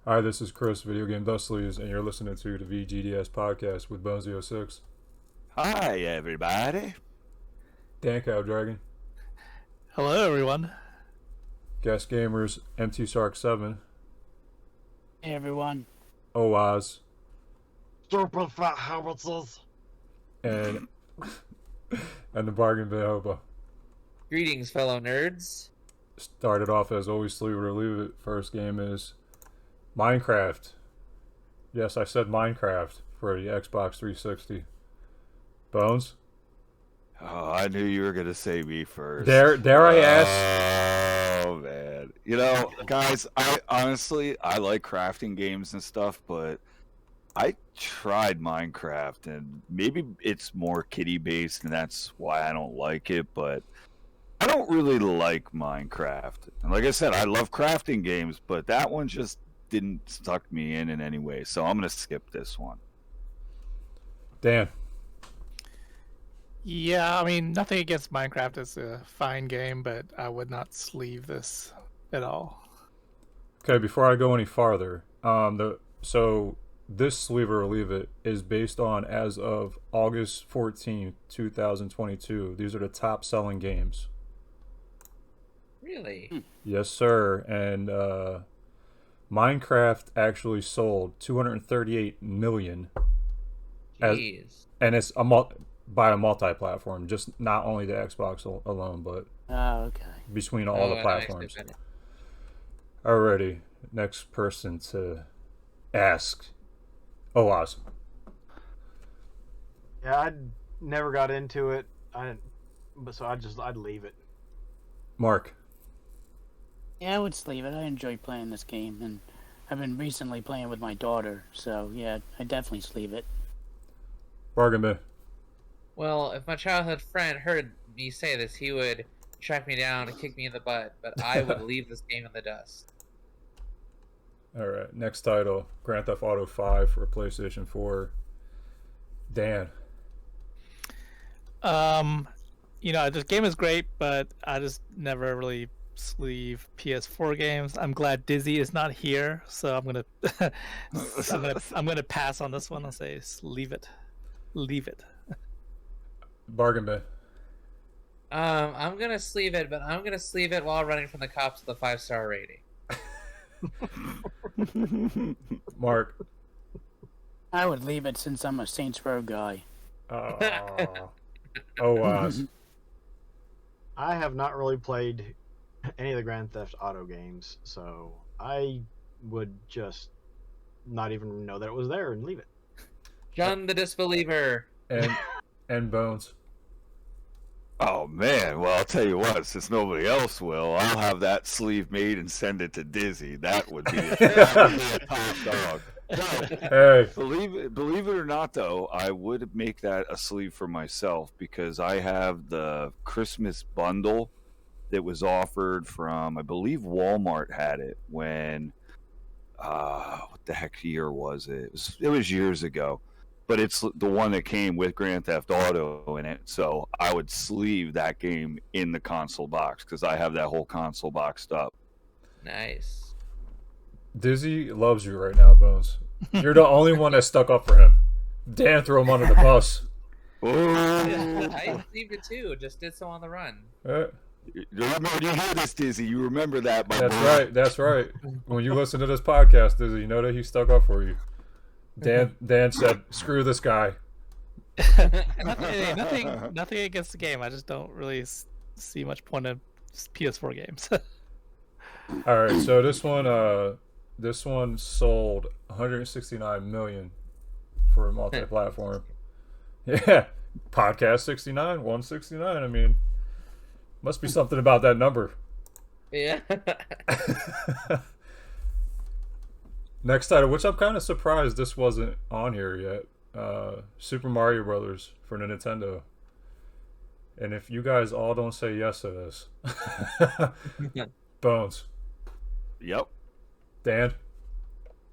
Hi, this is Chris, Video Game Dustleys, and you're listening to the VGDS podcast with Bonesy06, Hi, everybody. DanCavDragon, Hello, everyone. Guest Gamers, MT Sark 7, Hey everyone. OAZ, Stupid fat howitzers. and and the Bargain Bin Hobo. Greetings, fellow nerds. Started off as always, sleep it or leave it. First game is Minecraft. Yes, I said Minecraft for the Xbox 360. Bones? Oh, I knew you were gonna say me first. Dare I ask? Oh man, guys, I honestly like crafting games and stuff, but I tried Minecraft, and maybe it's more kiddie based, and that's why I don't like it. But I don't really like Minecraft. And like I said, I love crafting games, but that one just didn't suck me in any way. So I'm gonna skip this one. Dan. Yeah, I mean, nothing against Minecraft. It's a fine game, but I would not sleeve this at all. Okay, before I go any farther, so this Sleeve It or Leave It is based on as of August 14th, 2022. These are the top selling games. Really? Yes, sir. And Minecraft actually sold 238 million. Jeez. And it's by a multi-platform, just not only the Xbox alone, but Oh, okay. between all the platforms. Alrighty, next person to ask. Oh, awesome. Yeah, I never got into it. I'd leave it. Mark. Yeah, I would sleeve it. I enjoy playing this game, and I've been recently playing with my daughter, so yeah, I definitely sleeve it. Bargain bin. Well, if my childhood friend heard me say this, he would track me down and kick me in the butt, but I would leave this game in the dust. Alright, next title. Grand Theft Auto 5 for PlayStation 4. Dan. This game is great, but I just never really sleeve PS4 games. I'm glad Dizzy is not here, so I'm gonna I'm gonna pass on this one and say leave it. Bargain bin. I'm gonna sleeve it, but I'm gonna sleeve it while running from the cops with a 5-star rating. Mark. I would leave it since I'm a Saints Row guy. OAZ. I have not really played any of the Grand Theft Auto games, so I would just not even know that it was there and leave it. John the Disbeliever. And Bones. Oh man, well I'll tell you what, since nobody else will, I'll have that sleeve made and send it to Dizzy. That would be a top dog. Hey. Believe it or not though, I would make that a sleeve for myself because I have the Christmas bundle that was offered from, I believe Walmart had it when what the heck year was it? It was years ago. But it's the one that came with Grand Theft Auto in it, so I would sleeve that game in the console box because I have that whole console boxed up. Nice. Dizzy loves you right now, Bones. You're the only one that stuck up for him. Dan threw him under the bus. I sleeved it too, just did so on the run. You hear this, Dizzy? You remember that? That's right. When you listen to this podcast, Dizzy, you know that he stuck up for you. Dan said, "Screw this guy." Nothing against the game. I just don't really see much point in PS4 games. All right, so this one sold 169 million for a multi-platform. Yeah, podcast 69, 169. I mean, must be something about that number. Yeah. Next title, which I'm kind of surprised this wasn't on here yet. Super Mario Brothers for the Nintendo. And if you guys all don't say yes to this, Bones. Yep. Dan.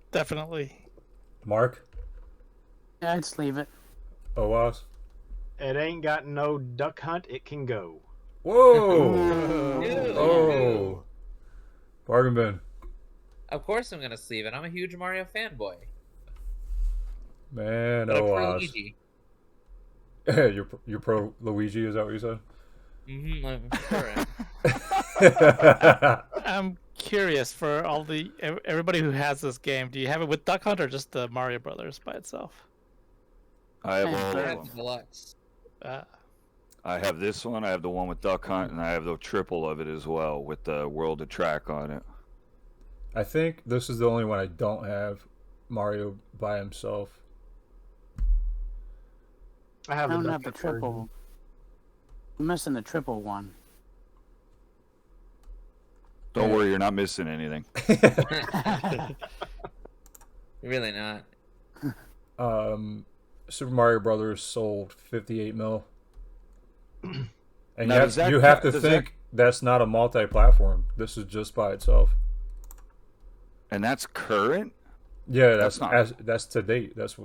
Definitely. Mark. Yeah, I'd sleeve it. OAS. It ain't got no duck hunt, it can go. Whoa! Oh! Bargain bin. Of course I'm gonna sleeve it. I'm a huge Mario fanboy. Man, But I'm oh, for Luigi. you're pro Luigi, is that what you said? I'm sure. I'm curious for everybody who has this game. Do you have it with Duck Hunt or just the Mario Brothers by itself? I have all I of have them. Deluxe. I have this one. I have the one with Duck Hunt, and I have the triple of it as well with the World of Track on it. I think this is the only one I don't have Mario by himself. I I have don't the have the Duck Hunt version. triple. I'm missing the triple one. Don't worry, you're not missing anything. Really not. Super Mario Brothers sold 58 mil. And Now, does that you have to does think that's not a multi-platform. This is just by itself. And that's current? Yeah, That's that's to date. This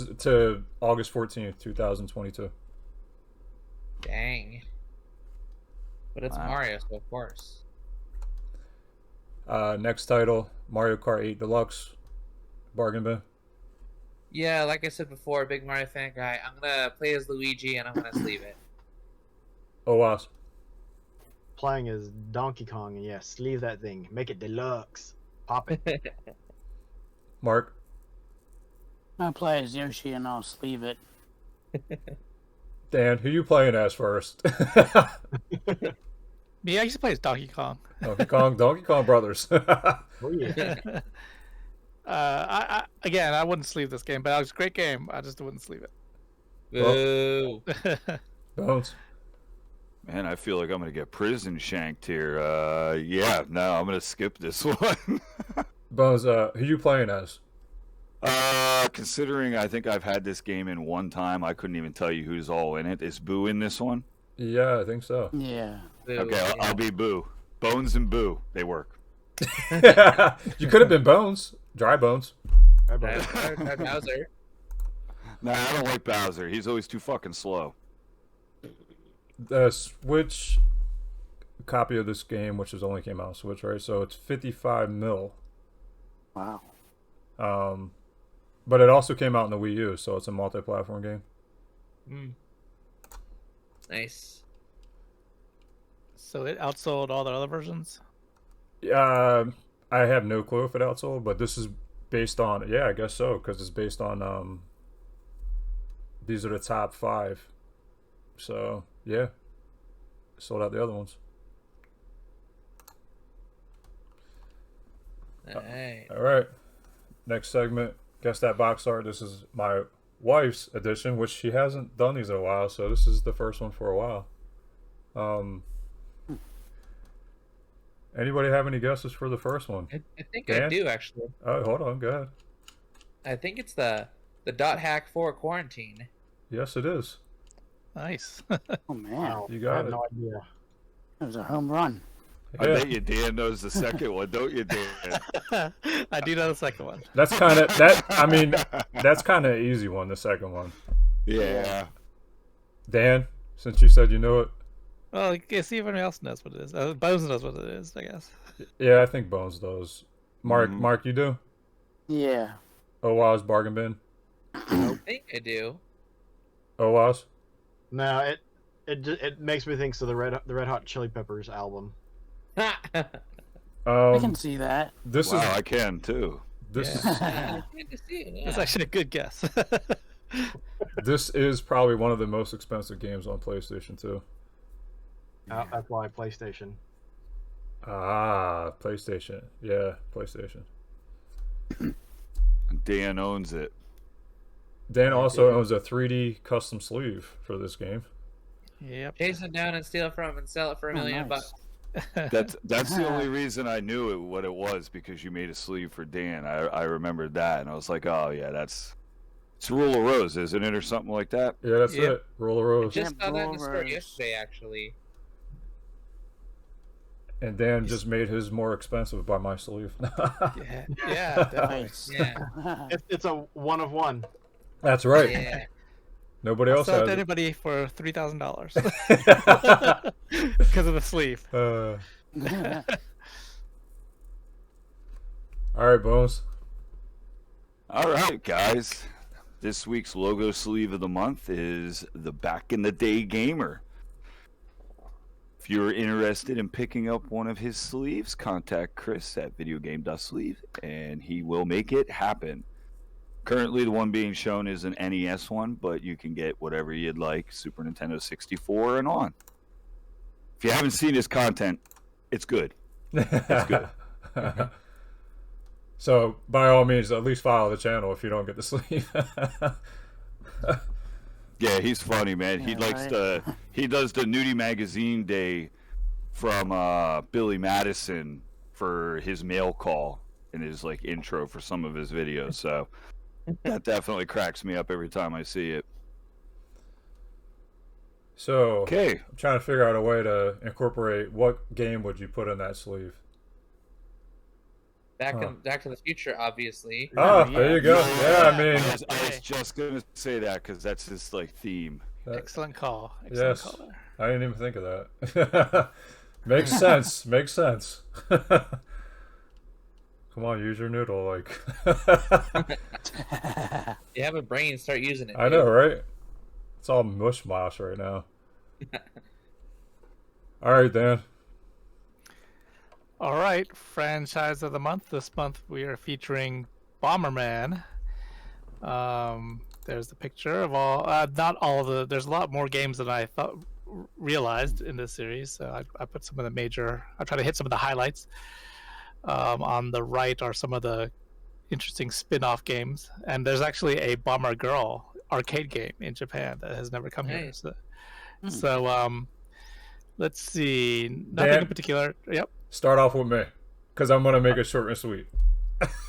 is to August 14th, 2022. Dang. But it's Wow. Mario, so of course. Next title, Mario Kart 8 Deluxe. Bargain bin. Yeah, like I said before, big Mario fan guy. I'm gonna play as Luigi and I'm gonna sleeve it. Oh, wow. Playing as Donkey Kong, and yeah, sleeve that thing. Make it deluxe. Pop it. Mark. I'll play as Yoshi and I'll sleeve it. Dan, who you playing as first? Me, I used to play as Donkey Kong. Donkey Kong Brothers. Oh yeah. I wouldn't sleeve this game, but it was a great game. I just wouldn't sleeve Boo. it. Bones. Man, I feel like I'm going to get prison shanked here. Yeah, no, I'm going to skip this one. Bones, who you playing as? Considering I think I've had this game in one time, I couldn't even tell you who's all in it. Is Boo in this one? Yeah, I think so. Yeah. Boo. Okay, I'll be Boo. Bones and Boo, they work. You could have been Bones. Dry Bones. Bowser. Nah, I don't like Bowser. He's always too fucking slow. The Switch copy of this game, which has only came out on Switch, right? So it's 55 mil. Wow. But it also came out in the Wii U, so it's a multi-platform game. Nice. So it outsold all the other versions? I have no clue if it outsold, but this is based on, yeah, I guess so, because it's based on, these are the top 5. So, yeah. Sold out the other ones. Alright. All right. Next segment. Guess that box art. This is my wife's edition, which she hasn't done these in a while, so this is the first one for a while. Anybody have any guesses for the first one? I think Dan? I do actually. Oh, hold on. Go ahead. I think it's the Dot Hack 4 Quarantine. Yes, it is. Nice. Oh man, Wow. You I got have it. no idea. that was a home run. I Yeah. bet you Dan knows the second one, don't you, Dan? I do know the second one. That's kind of that. I mean, that's kind of an easy one. The second one. Yeah. Dan, since you said you knew it, Well, see if anyone else knows what it is. Bones knows what it is, I guess. yeah, I think Bones does. Mark, Mhm. Mark, you do. Yeah. Owa's Bargain Bin. I think I do. Owa's. No, it makes me think of the Red Hot Chili Peppers album. I can Um, see that. this Wow, is I can too. this is I can see it, That's yeah. actually a good guess. this is probably one of the most expensive games on PlayStation 2. That's why PlayStation. Ah, PlayStation. Yeah, PlayStation. Dan owns it. Dan also owns a 3D custom sleeve for this game. Yep. Chase him down and steal from him and sell it for $1 million nice. bucks. That's the only reason I knew what it was, because you made a sleeve for Dan. I remembered that, and I was like, oh yeah, it's Rule of Rose, isn't it, or something like that? Yeah, that's Yep. it. Roll a rose. Just saw that in the store Blowers. yesterday, actually. And Dan just made his more expensive by my sleeve. Yeah, yeah, definitely. Nice. Yeah. It's a one of one. That's right. Yeah. Nobody I'll else sell it has to it. anybody for $3,000 because of the sleeve. All right, Bones. All right, guys. This week's logo sleeve of the month is the Back in the Day Gamer. If you're interested in picking up one of his sleeves, contact Chris at videogame.sleeve and he will make it happen. Currently, the one being shown is an NES one, but you can get whatever you'd like, Super Nintendo 64 and on. If you haven't seen his content, it's good. It's good. So, by all means, at least follow the channel if you don't get the sleeve. Yeah, he's funny, man. He Yeah, likes right. he does the Nudie Magazine Day from Billy Madison for his mail call in his like intro for some of his videos. So that definitely cracks me up every time I see it. So, Okay. I'm trying to figure out a way to incorporate what game would you put in that sleeve. Back to the Future, obviously. Oh, yeah. there you go. Yeah, I mean, I was just gonna say that because that's his like theme. Excellent call. Excellent yes, call there. I didn't even think of that. Makes sense. Makes sense. Come on, use your noodle. Like, You have a brain, start using it. I know, right? It's all mush mosh right now. All right, Dan. All right, franchise of the month. This month we are featuring Bomberman. There's the picture of all, not all the. There's a lot more games than I realized in this series. So I put some of the major. I try to hit some of the highlights. On the right are some of the interesting spin-off games, and there's actually a Bomber Girl arcade game in Japan that has never come here. Nice. So let's see. Nothing Dan? in particular. Yep. Start off with me, because I'm gonna make it short and sweet.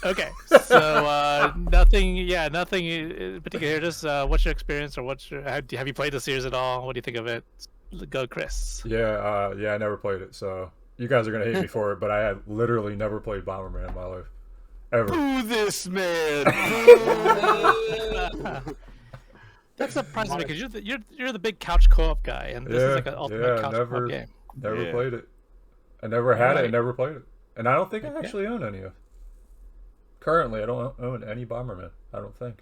Okay, so nothing in particular. Just what's your experience, or have you played the series at all? What do you think of it? Go, Chris. Yeah, I never played it, so you guys are gonna hate me for it, but I had literally never played Bomberman in my life, ever. Boo this man! That's surprising because you're the big couch co-op guy, and this is like an ultimate couch never, co-op game. never Yeah. played it. I never had it, Right. and never played it, and I don't think I Okay. actually own any of. Currently, I don't own any Bomberman. I don't think.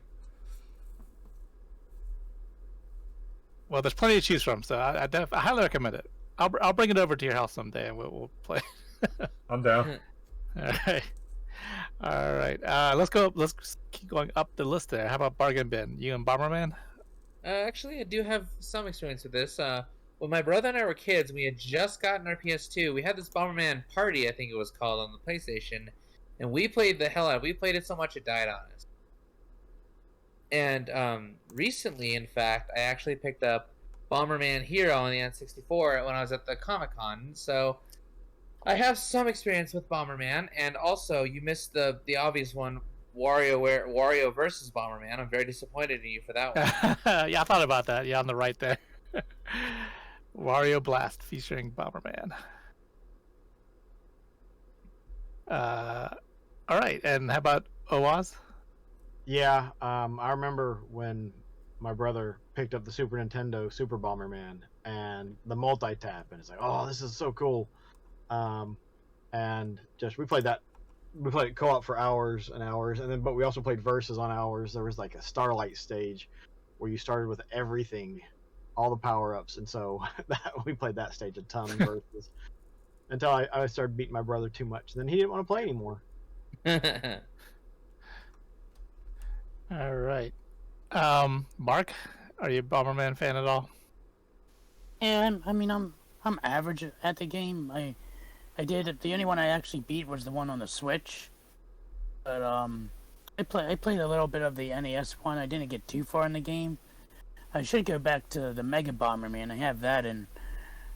Well, there's plenty to choose from, so I highly recommend it. I'll bring it over to your house someday, and we'll play. I'm down. All right. Let's go. Let's keep going up the list there. How about Bargain Bin? You and Bomberman? Actually, I do have some experience with this. When my brother and I were kids, we had just gotten our PS2. We had this Bomberman Party, I think it was called, on the PlayStation, and we played the hell out of it. We played it so much it died on us. And recently, in fact, I actually picked up Bomberman Hero on the N64 when I was at the Comic-Con. So I have some experience with Bomberman, and also you missed the obvious one, Wario versus Bomberman. I'm very disappointed in you for that one. Yeah, I thought about that. Yeah, on the right there. Wario Blast featuring Bomberman. All right, and how about OWAS? Yeah, I remember when my brother picked up the Super Nintendo Super Bomberman and the multi-tap, and it's like, oh, this is so cool. And just we played it co-op for hours and hours, and then but we also played versus on hours. There was like a Starlight stage where you started with everything, all the power-ups, and so we played that stage a ton versus until I started beating my brother too much. Then he didn't want to play anymore. All right. Mark, are you a Bomberman fan at all? Yeah, I'm average at the game. I did the only one I actually beat was the one on the Switch. But I played a little bit of the NES one. I didn't get too far in the game. I should go back to the Mega Bomberman. I have that, and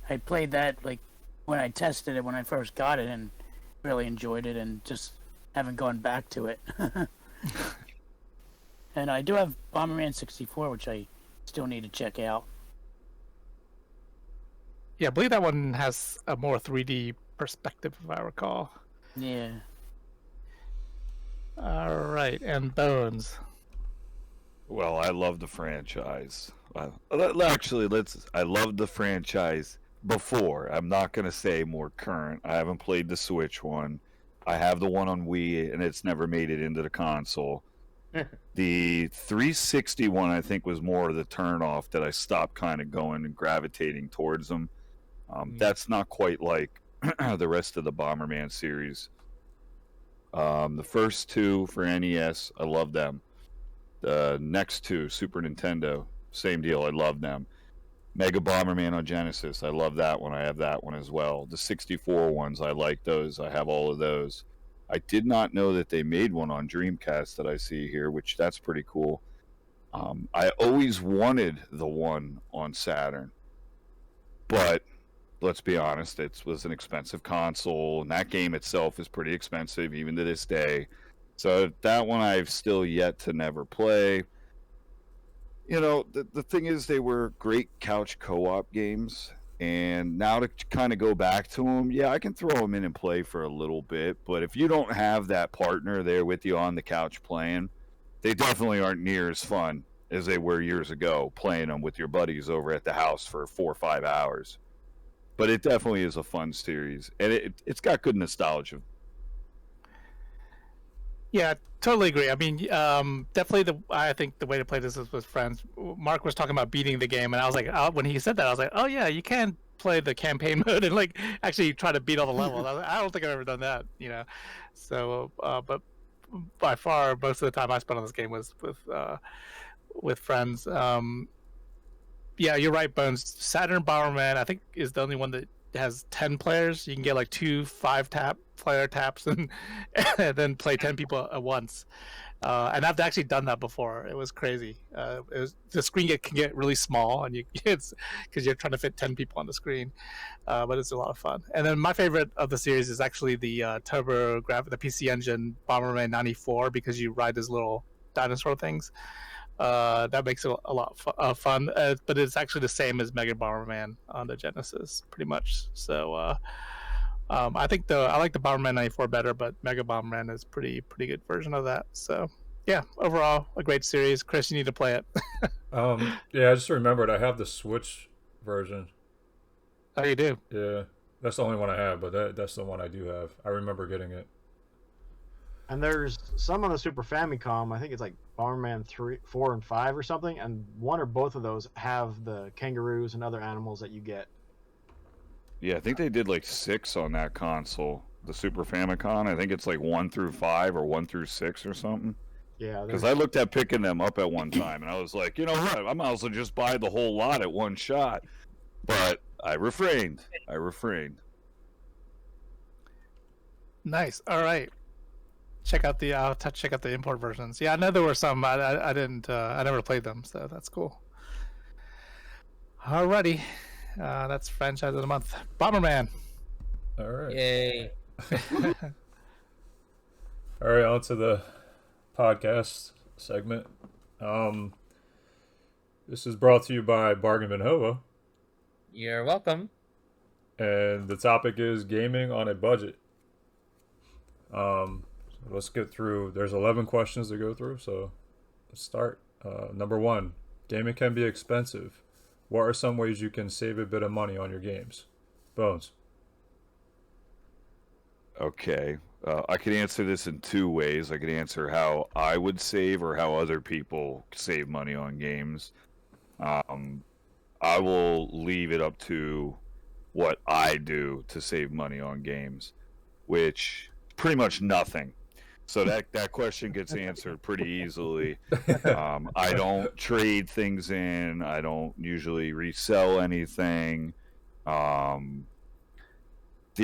I played that like when I tested it when I first got it, and really enjoyed it, and just haven't gone back to it. And I do have Bomberman 64, which I still need to check out. Yeah, I believe that one has a more 3D perspective, if I recall. Yeah. All right, and Bones. Well, I love the franchise. Actually, I love the franchise before. I'm not going to say more current. I haven't played the Switch one. I have the one on Wii, and it's never made it into the console. The 360 one, I think, was more of the turnoff that I stopped kind of going and gravitating towards them. That's not quite like the rest of the Bomberman series. The first two for NES, I love them. The next two, Super Nintendo, same deal. I love them. Mega Bomberman on Genesis, I love that one. I have that one as well. The 64 ones, I like those. I have all of those. I did not know that they made one on Dreamcast that I see here, which that's pretty cool. I always wanted the one on Saturn, but let's be honest, it was an expensive console, and that game itself is pretty expensive even to this day. So that one I've still yet to never play. You know, the thing is, they were great couch co-op games, and now to kind of go back to them, yeah, I can throw them in and play for a little bit, but if you don't have that partner there with you on the couch playing, they definitely aren't near as fun as they were years ago, playing them with your buddies over at the house for 4 or 5 hours. But it definitely is a fun series, and it's got good nostalgia. Yeah, totally agree. I mean, definitely I think the way to play this is with friends. Mark was talking about beating the game, and I was like, when he said that, I was like, oh yeah, you can play the campaign mode and like actually try to beat all the levels. I don't think I've ever done that, you know. So, but by far, most of the time I spent on this game was with friends. Yeah, you're right, Bones. Saturn Bomberman, I think, is the only one that has 10 players. You can get like 2 5-player taps and then play 10 people at once. And I've actually done that before. It was crazy. The screen can get really small, and it's because you're trying to fit 10 people on the screen. But it's a lot of fun. And then my favorite of the series is actually the the PC Engine Bomberman 94, because you ride these little dinosaur things. That makes it a lot of fun, but it's actually the same as Mega Bomberman on the Genesis, pretty much. So I think I like the Bomberman 94 better, but Mega Bomberman is pretty good version of that. So yeah, overall a great series. Chris, you need to play it. Yeah, I just remembered I have the Switch version. Oh, you do? Yeah, that's the only one I have, but that's the one I do have. I remember getting it. And there's some on the Super Famicom. I think it's like Bomberman 3, 4, and 5 or something. And one or both of those have the kangaroos and other animals that you get. Yeah, I think they did like 6 on that console, the Super Famicom. I think it's like 1 through 5 or 1 through 6 or something. Yeah, because I looked at picking them up at one time, and I was like, you know what? I might as well just buy the whole lot at one shot. But I refrained. Nice. All right. Check out the import versions. Yeah, I know there were some. I didn't. I never played them, so that's cool. Alrighty, that's franchise of the month. Bomberman. All right. Yay. All right, on to the podcast segment. This is brought to you by Bargain Bin Hova, You're welcome. and the topic is gaming on a budget. Let's get through. There's 11 questions to go through, so let's start. Number 1, gaming can be expensive. What are some ways you can save a bit of money on your games? Bones. Okay. I could answer this in 2 ways. I could answer how I would save or how other people save money on games. I will leave it up to what I do to save money on games, which pretty much nothing. So that question gets answered pretty easily. I don't trade things in. I don't usually resell anything. The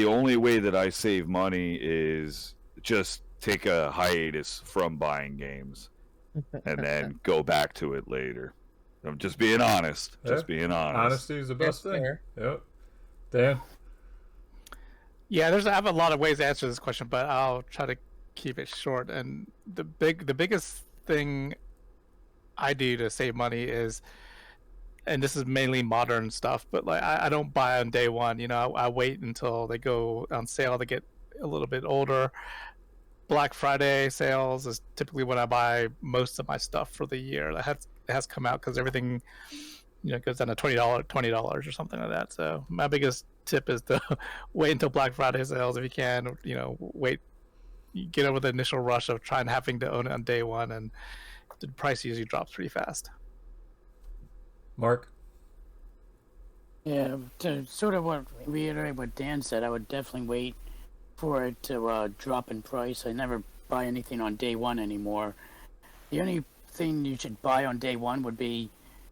only way that I save money is just take a hiatus from buying games and then go back to it later. I'm just being honest. Being honest. Honesty is the best Yes, thing. fair. Yep. Dan? Yeah, I have a lot of ways to answer this question, but I'll try to keep it short. And the biggest thing I do to save money is, and this is mainly modern stuff, but like I don't buy on day one. You know, I wait until they go on sale to get a little bit older. Black Friday sales is typically when I buy most of my stuff for the year. It has come out because everything, you know, goes down to $20 or something like that. So my biggest tip is to wait until Black Friday sales if you can. You know, wait you get over the initial rush of having to own it on day one, and the price usually drops pretty fast. Mark? Yeah, to sort of reiterate what Dan said, I would definitely wait for it to drop in price. I never buy anything on day one anymore. The only thing you should buy on day one would be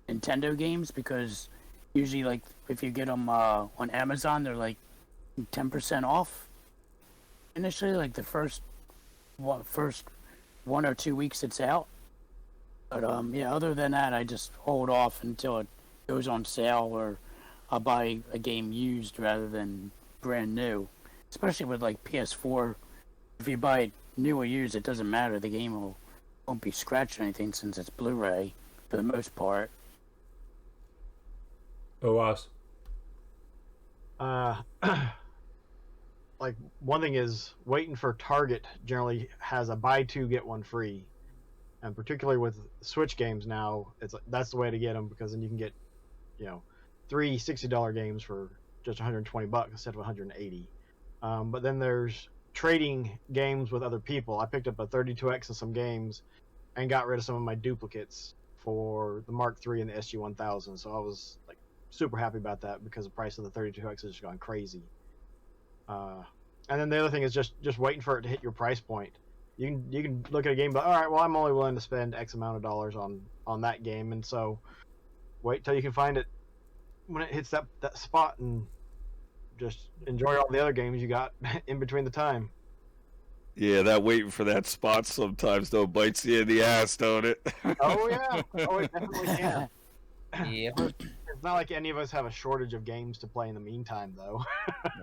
Nintendo games, because usually, like, if you get them on Amazon, they're like 10% off initially, like the first 1 or 2 weeks it's out. But yeah, other than that, I just hold off until it goes on sale, or I'll buy a game used rather than brand new. Especially with like PS4, if you buy it new or used, it doesn't matter. The game won't be scratched or anything, since it's Blu-ray for the most part. OAS? Like, one thing is, waiting for Target generally has a buy two get one free, and particularly with Switch games now, that's the way to get them, because then you can get, three $60 games for just $120 instead of $180. But then there's trading games with other people. I picked up a 32X and some games, and got rid of some of my duplicates for the Mark III and the SG-1000. So I was like super happy about that, because the price of the 32X has just gone crazy. And then the other thing is just waiting for it to hit your price point. You can look at a game, but all right, well, I'm only willing to spend X amount of dollars on that game, and so wait till you can find it when it hits that spot, and just enjoy all the other games you got in between the time. Yeah, that waiting for that spot sometimes though bites you in the ass, don't it? Oh yeah, oh it definitely can. Yep. It's not like any of us have a shortage of games to play in the meantime, though.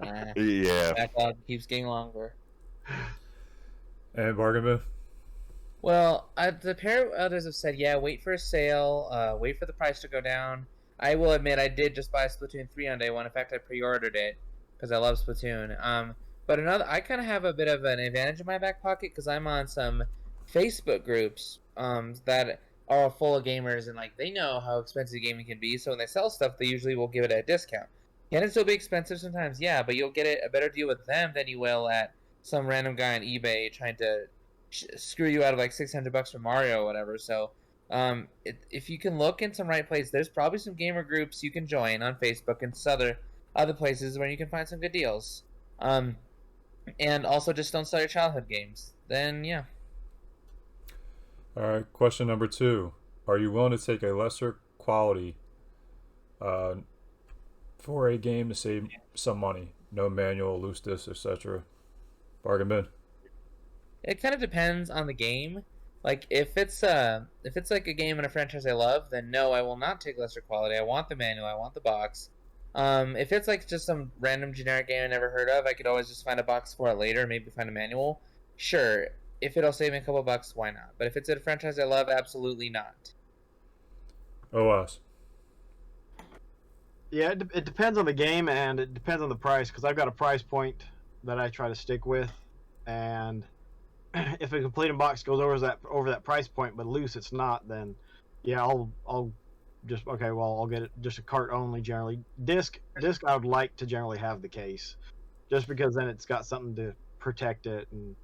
Nah, Yeah. backlog keeps getting longer. And bargain bin? Well, the pair of others have said, yeah, wait for a sale, wait for the price to go down. I will admit, I did just buy Splatoon 3 on day one. In fact, I pre-ordered it because I love Splatoon. But I kind of have a bit of an advantage in my back pocket, because I'm on some Facebook groups that are full of gamers, and like they know how expensive gaming can be. So when they sell stuff, they usually will give it at a discount. Can it still be expensive sometimes? Yeah, but you'll get a better deal with them than you will at some random guy on eBay trying to screw you out of like $600 for Mario or whatever. So if you can look in some right place, there's probably some gamer groups you can join on Facebook and other places where you can find some good deals. And also just don't sell your childhood games. Then yeah. All right, question number 2. Are you willing to take a lesser quality for a game to save some money? No manual, loose disc, etc. Bargain bin? It kind of depends on the game. Like if it's like a game in a franchise I love, then no, I will not take lesser quality. I want the manual, I want the box. If it's like just some random generic game I never heard of, I could always just find a box for it later, maybe find a manual. Sure, if it'll save me a couple bucks, why not? But if it's a franchise I love, absolutely not. OAS? Yeah, it depends on the game, and it depends on the price, because I've got a price point that I try to stick with, and if a complete box goes over that price point, but loose it's not, then yeah, I'll get it just a cart only generally. Disc I would like to generally have the case, just because then it's got something to protect it, and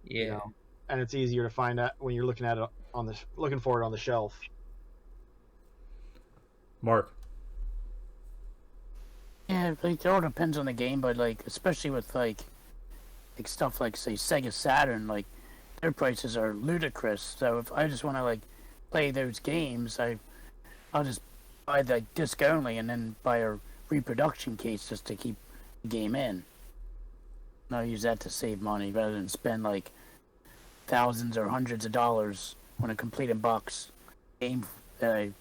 Yeah. And it's easier to find out when you're looking at it looking for it on the shelf. Mark? Yeah, like, it all depends on the game, but like, especially with like stuff like, say, Sega Saturn, like their prices are ludicrous. So if I just want to like play those games, I'll just buy the disc only, and then buy a reproduction case just to keep the game in. And I'll use that to save money rather than spend like thousands or hundreds of dollars on a complete box game that I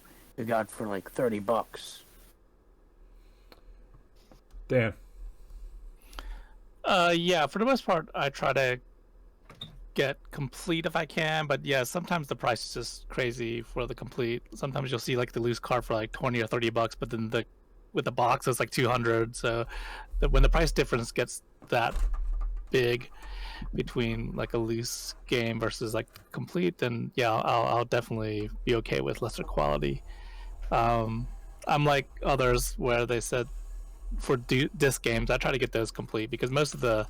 got for like $30. Dan? Yeah, for the most part, I try to get complete if I can, but yeah, sometimes the price is just crazy for the complete. Sometimes you'll see like the loose card for like $20 or $30, but then with the box it's like 200. So when the price difference gets that big between like a loose game versus like complete, then yeah, I'll definitely be okay with lesser quality. I'm like others where they said for disc games, I try to get those complete, because most of the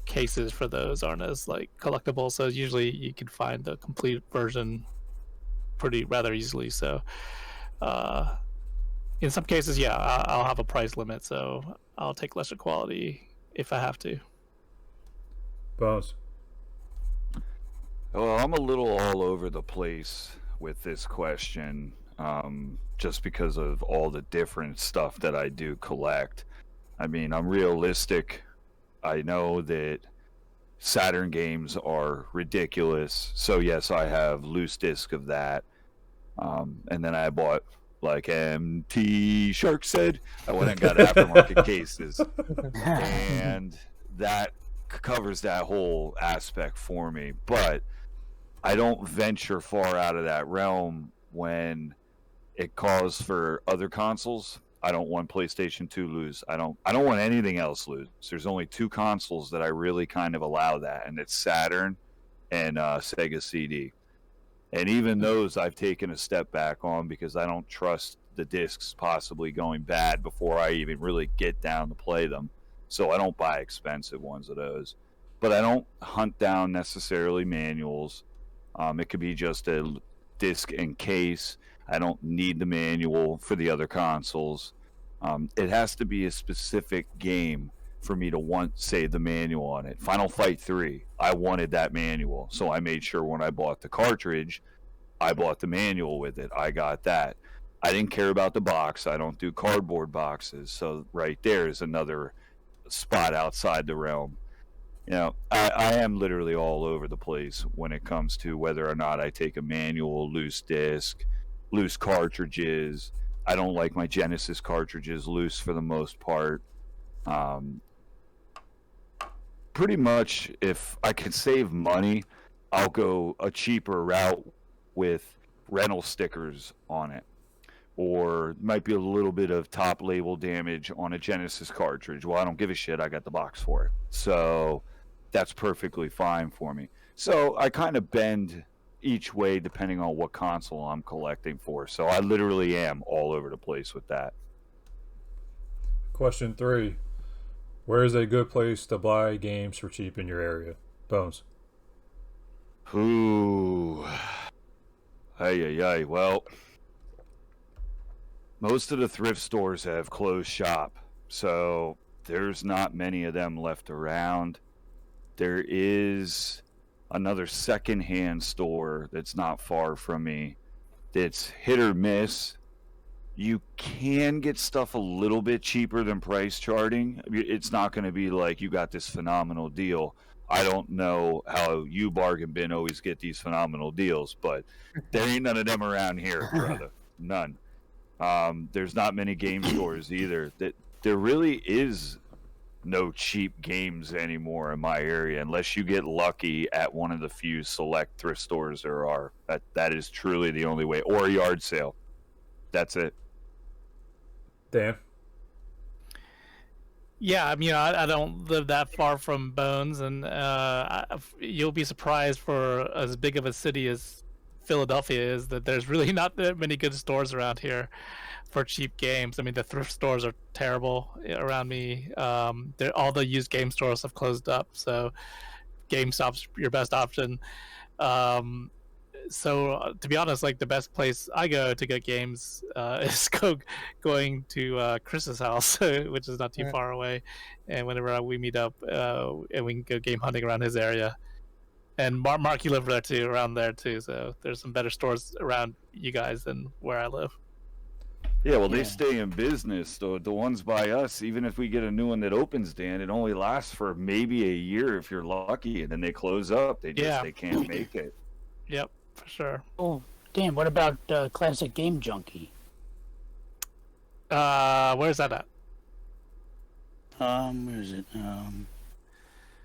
cases for those aren't as like collectible. So usually you can find the complete version rather easily. So in some cases, yeah, I'll have a price limit, so I'll take lesser quality if I have to. Bones. Well, I'm a little all over the place with this question, just because of all the different stuff that I do collect. I mean, I'm realistic. I know that Saturn games are ridiculous, so yes, I have loose disc of that. And then I bought, like MT Shark said, I went and got aftermarket cases, and that covers that whole aspect for me. But I don't venture far out of that realm when it calls for other consoles. I don't want PlayStation 2 loose. I don't want anything else loose. There's only two consoles that I really kind of allow that, and it's Saturn and Sega CD. And even those I've taken a step back on because I don't trust the discs possibly going bad before I even really get down to play them. So I don't buy expensive ones of those. But I don't hunt down necessarily manuals. It could be just a disc and case. I don't need the manual for the other consoles. It has to be a specific game for me to want, say, the manual on it. Final Fight 3, I wanted that manual. So I made sure when I bought the cartridge, I bought the manual with it. I got that. I didn't care about the box. I don't do cardboard boxes. So right there is another spot outside the realm. You know, I am literally all over the place when it comes to whether or not I take a manual, loose disc, loose cartridges. I don't like my Genesis cartridges loose for the most part. Pretty much, if I can save money, I'll go a cheaper route with rental stickers on it. Or might be a little bit of top label damage on a Genesis cartridge. Well, I don't give a shit. I got the box for it. So that's perfectly fine for me. So I kind of bend each way depending on what console I'm collecting for. So I literally am all over the place with that. Question 3. Where is a good place to buy games for cheap in your area? Bones. Ooh. Ay. Well, most of the thrift stores have closed shop, so there's not many of them left around. There is another secondhand store that's not far from me. It's hit or miss. You can get stuff a little bit cheaper than price charting. It's not going to be like you got this phenomenal deal. I don't know how you bargain bin always get these phenomenal deals, but there ain't none of them around here, brother. None. There's not many game stores either. There really is no cheap games anymore in my area unless you get lucky at one of the few select thrift stores there are. That is truly the only way. Or a yard sale. That's it. Dan. Yeah, I mean, I don't live that far from Bones, and you'll be surprised for as big of a city as Philadelphia is that there's really not that many good stores around here for cheap games. I mean, the thrift stores are terrible around me. All the used game stores have closed up, so GameStop's your best option. So to be honest, like the best place I go to get games is going to Chris's house, which is not too far away. And whenever we meet up, and we can go game hunting around his area. And Mark, you live there too, around there too. So there's some better stores around you guys than where I live. Yeah, well, they stay in business. So the ones by us, even if we get a new one that opens, Dan, it only lasts for maybe a year if you're lucky, and then they close up. They can't make it. Yep, for sure. Oh, damn! What about Classic Game Junkie? Where's that at? Where is it?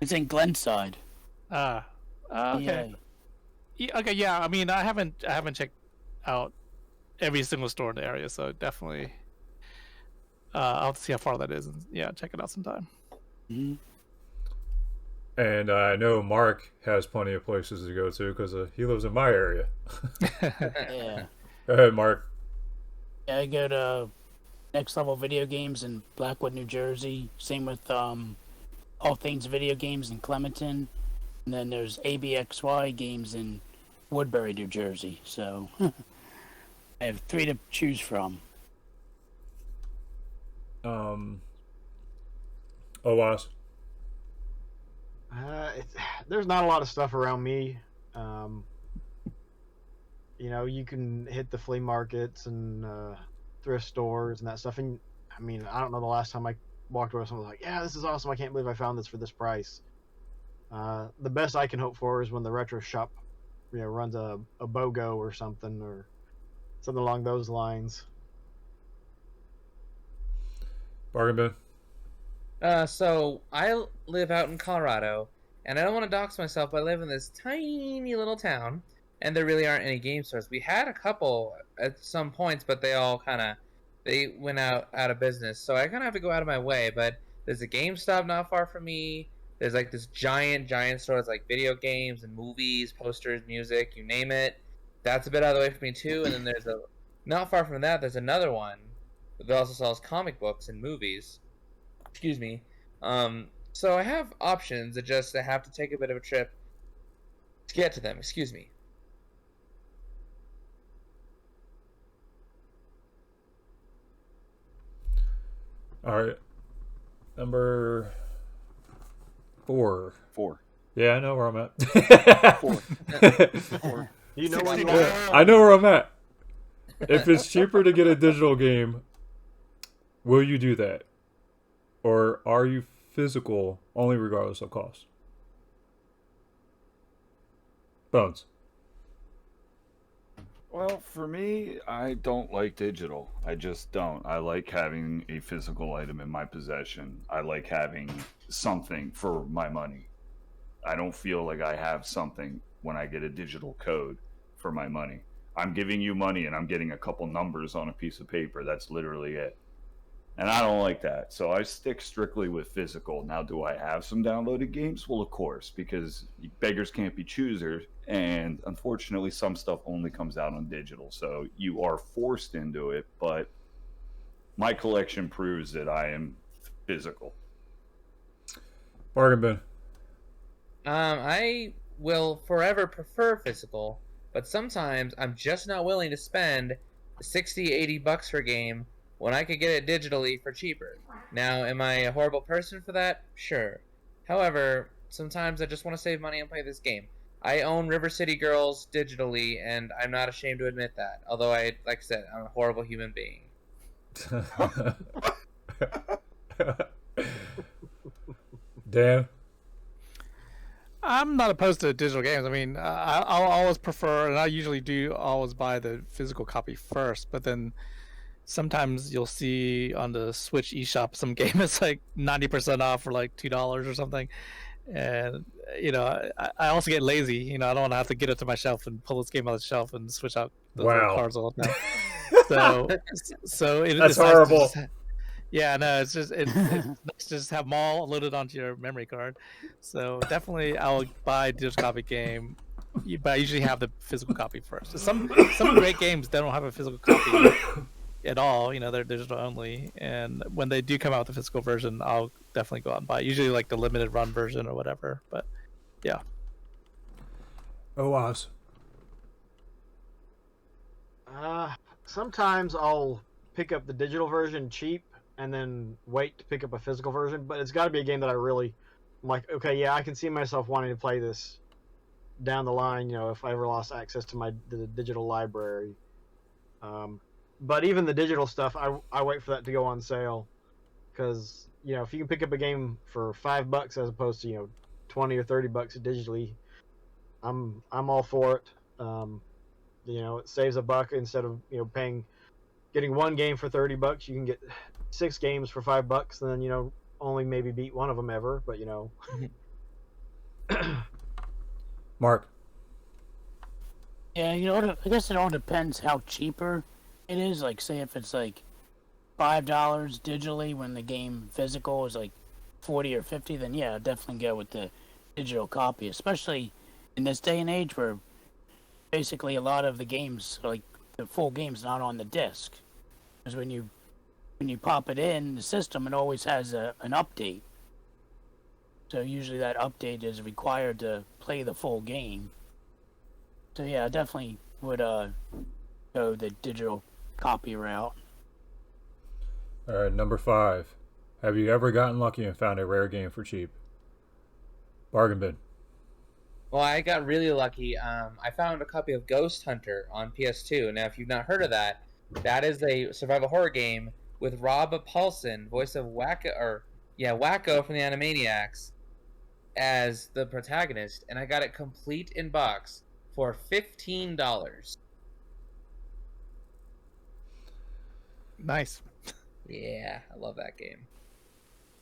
It's in Glenside. Okay. Yeah. Okay, yeah. I mean, I haven't checked out every single store in the area, so definitely I'll have to see how far that is, and check it out sometime. Mm-hmm. And I know Mark has plenty of places to go to because he lives in my area. Yeah. Go ahead, Mark. Yeah, I go to Next Level Video Games in Blackwood, New Jersey. Same with All Things Video Games in Clementon, and then there's ABXY Games in Woodbury, New Jersey. So I have 3 to choose from. OWASP. There's not a lot of stuff around me. You can hit the flea markets and thrift stores and that stuff. And I mean, I don't know the last time I walked away with someone was like, "Yeah, this is awesome! I can't believe I found this for this price." The best I can hope for is when the retro shop, runs a BOGO or something along those lines. Bargain bin. So I live out in Colorado, and I don't want to dox myself, but I live in this tiny little town, and there really aren't any game stores. We had a couple at some points, but they went out of business. So I kind of have to go out of my way. But there's a GameStop not far from me. There's like this giant store that's like video games and movies, posters, music, you name it. That's a bit out of the way for me too. And then not far from that, there's another one that also sells comic books and movies. Excuse me. So I have options. I have to take a bit of a trip to get to them. Excuse me. All right. Number 4. 4. Yeah, I know where I'm at. 4. 4. You know where you Yeah, are. I know where I'm at. If it's cheaper to get a digital game, will you do that? Or are you physical only regardless of cost? Bones. Well, for me, I don't like digital. I just don't. I like having a physical item in my possession. I like having something for my money. I don't feel like I have something when I get a digital code for my money. I'm giving you money and I'm getting a couple numbers on a piece of paper. That's literally it. And I don't like that. So I stick strictly with physical. Now, do I have some downloaded games? Well, of course, because beggars can't be choosers. And unfortunately, some stuff only comes out on digital. So you are forced into it. But my collection proves that I am physical. Bargain bin. I will forever prefer physical, but sometimes I'm just not willing to spend $60-$80 for a game when I could get it digitally for cheaper. Now, am I a horrible person for that? Sure. However, sometimes I just want to save money and play this game. I own River City Girls digitally, and I'm not ashamed to admit that. Although like I said, I'm a horrible human being. Dan? I'm not opposed to digital games. I mean, I'll always prefer, and I usually do always buy the physical copy first, but then sometimes you'll see on the Switch eShop some game is like 90% off for like $2 or something. And, I also get lazy. I don't want to have to get it to my shelf and pull this game out of the shelf and switch out the Wow. cards all the time. So That's it's nice horrible. yeah, no, it's nice to just have them all loaded onto your memory card. So definitely, I'll buy a digital copy game, but I usually have the physical copy first. Some great games they don't have a physical copy at all. They're digital only, and when they do come out with the physical version, I'll definitely go out and buy it. Usually like the limited run version or whatever. But yeah. OWASP. Sometimes I'll pick up the digital version cheap and then wait to pick up a physical version, but it's got to be a game that I really am like, okay, yeah, I can see myself wanting to play this down the line, if I ever lost access to the digital library. But even the digital stuff, I wait for that to go on sale, because if you can pick up a game for $5 as opposed to $20 or $30 digitally, I'm all for it. It saves $1 instead of getting one game for $30. You can get 6 games for $5, and then only maybe beat one of them ever. But Mark. Yeah, I guess it all depends how cheaper it is. Like, say if it's like $5 digitally when the game physical is like 40 or 50, then yeah, I'll definitely go with the digital copy, especially in this day and age where basically a lot of the games, like the full game's not on the disc. Because when you pop it in the system, it always has an update. So usually that update is required to play the full game. So yeah, I definitely would go the digital copy route. All right, number 5. Have you ever gotten lucky and found a rare game for cheap? Bargain bin. Well, I got really lucky. I found a copy of Ghost Hunter on PS2. Now, if you've not heard of that, that is a survival horror game with Rob Paulsen, voice of Wacko from the Animaniacs, as the protagonist, and I got it complete in box for $15. Nice. Yeah, I love that game.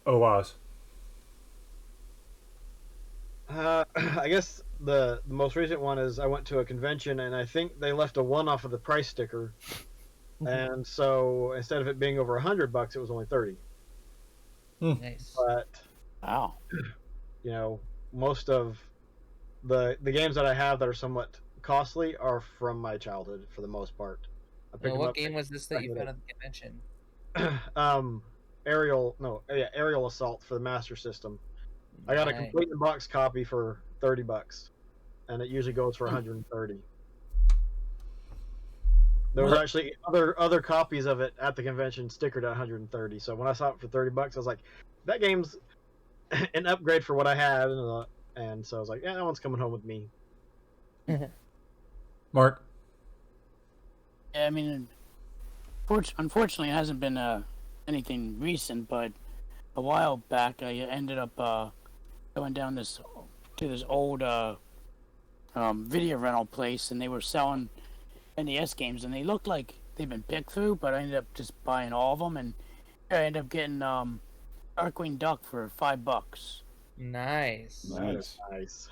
Oh, Oz. I guess the most recent one is I went to a convention and I think they left a 1 off of the price sticker, and so instead of it being over $100, it was only 30. Nice. But Wow. you know, most of the games that I have that are somewhat costly are from my childhood for the most part. I picked Well, them what up game was this that you back found in at the convention? Aerial Assault for the Master System. I got a Nice. complete in box copy for $30, and it usually goes for 130. There was actually other copies of it at the convention stickered at 130. So when I saw it for $30, I was like, that game's an upgrade for what I had, and so I was like, yeah, that one's coming home with me. Mark. Yeah, I mean, unfortunately, it hasn't been anything recent, but a while back, I ended up going down to this old video rental place, and they were selling NES games, and they looked like they've been picked through, but I ended up just buying all of them, and I ended up getting Darkwing Duck for $5. Nice. Nice.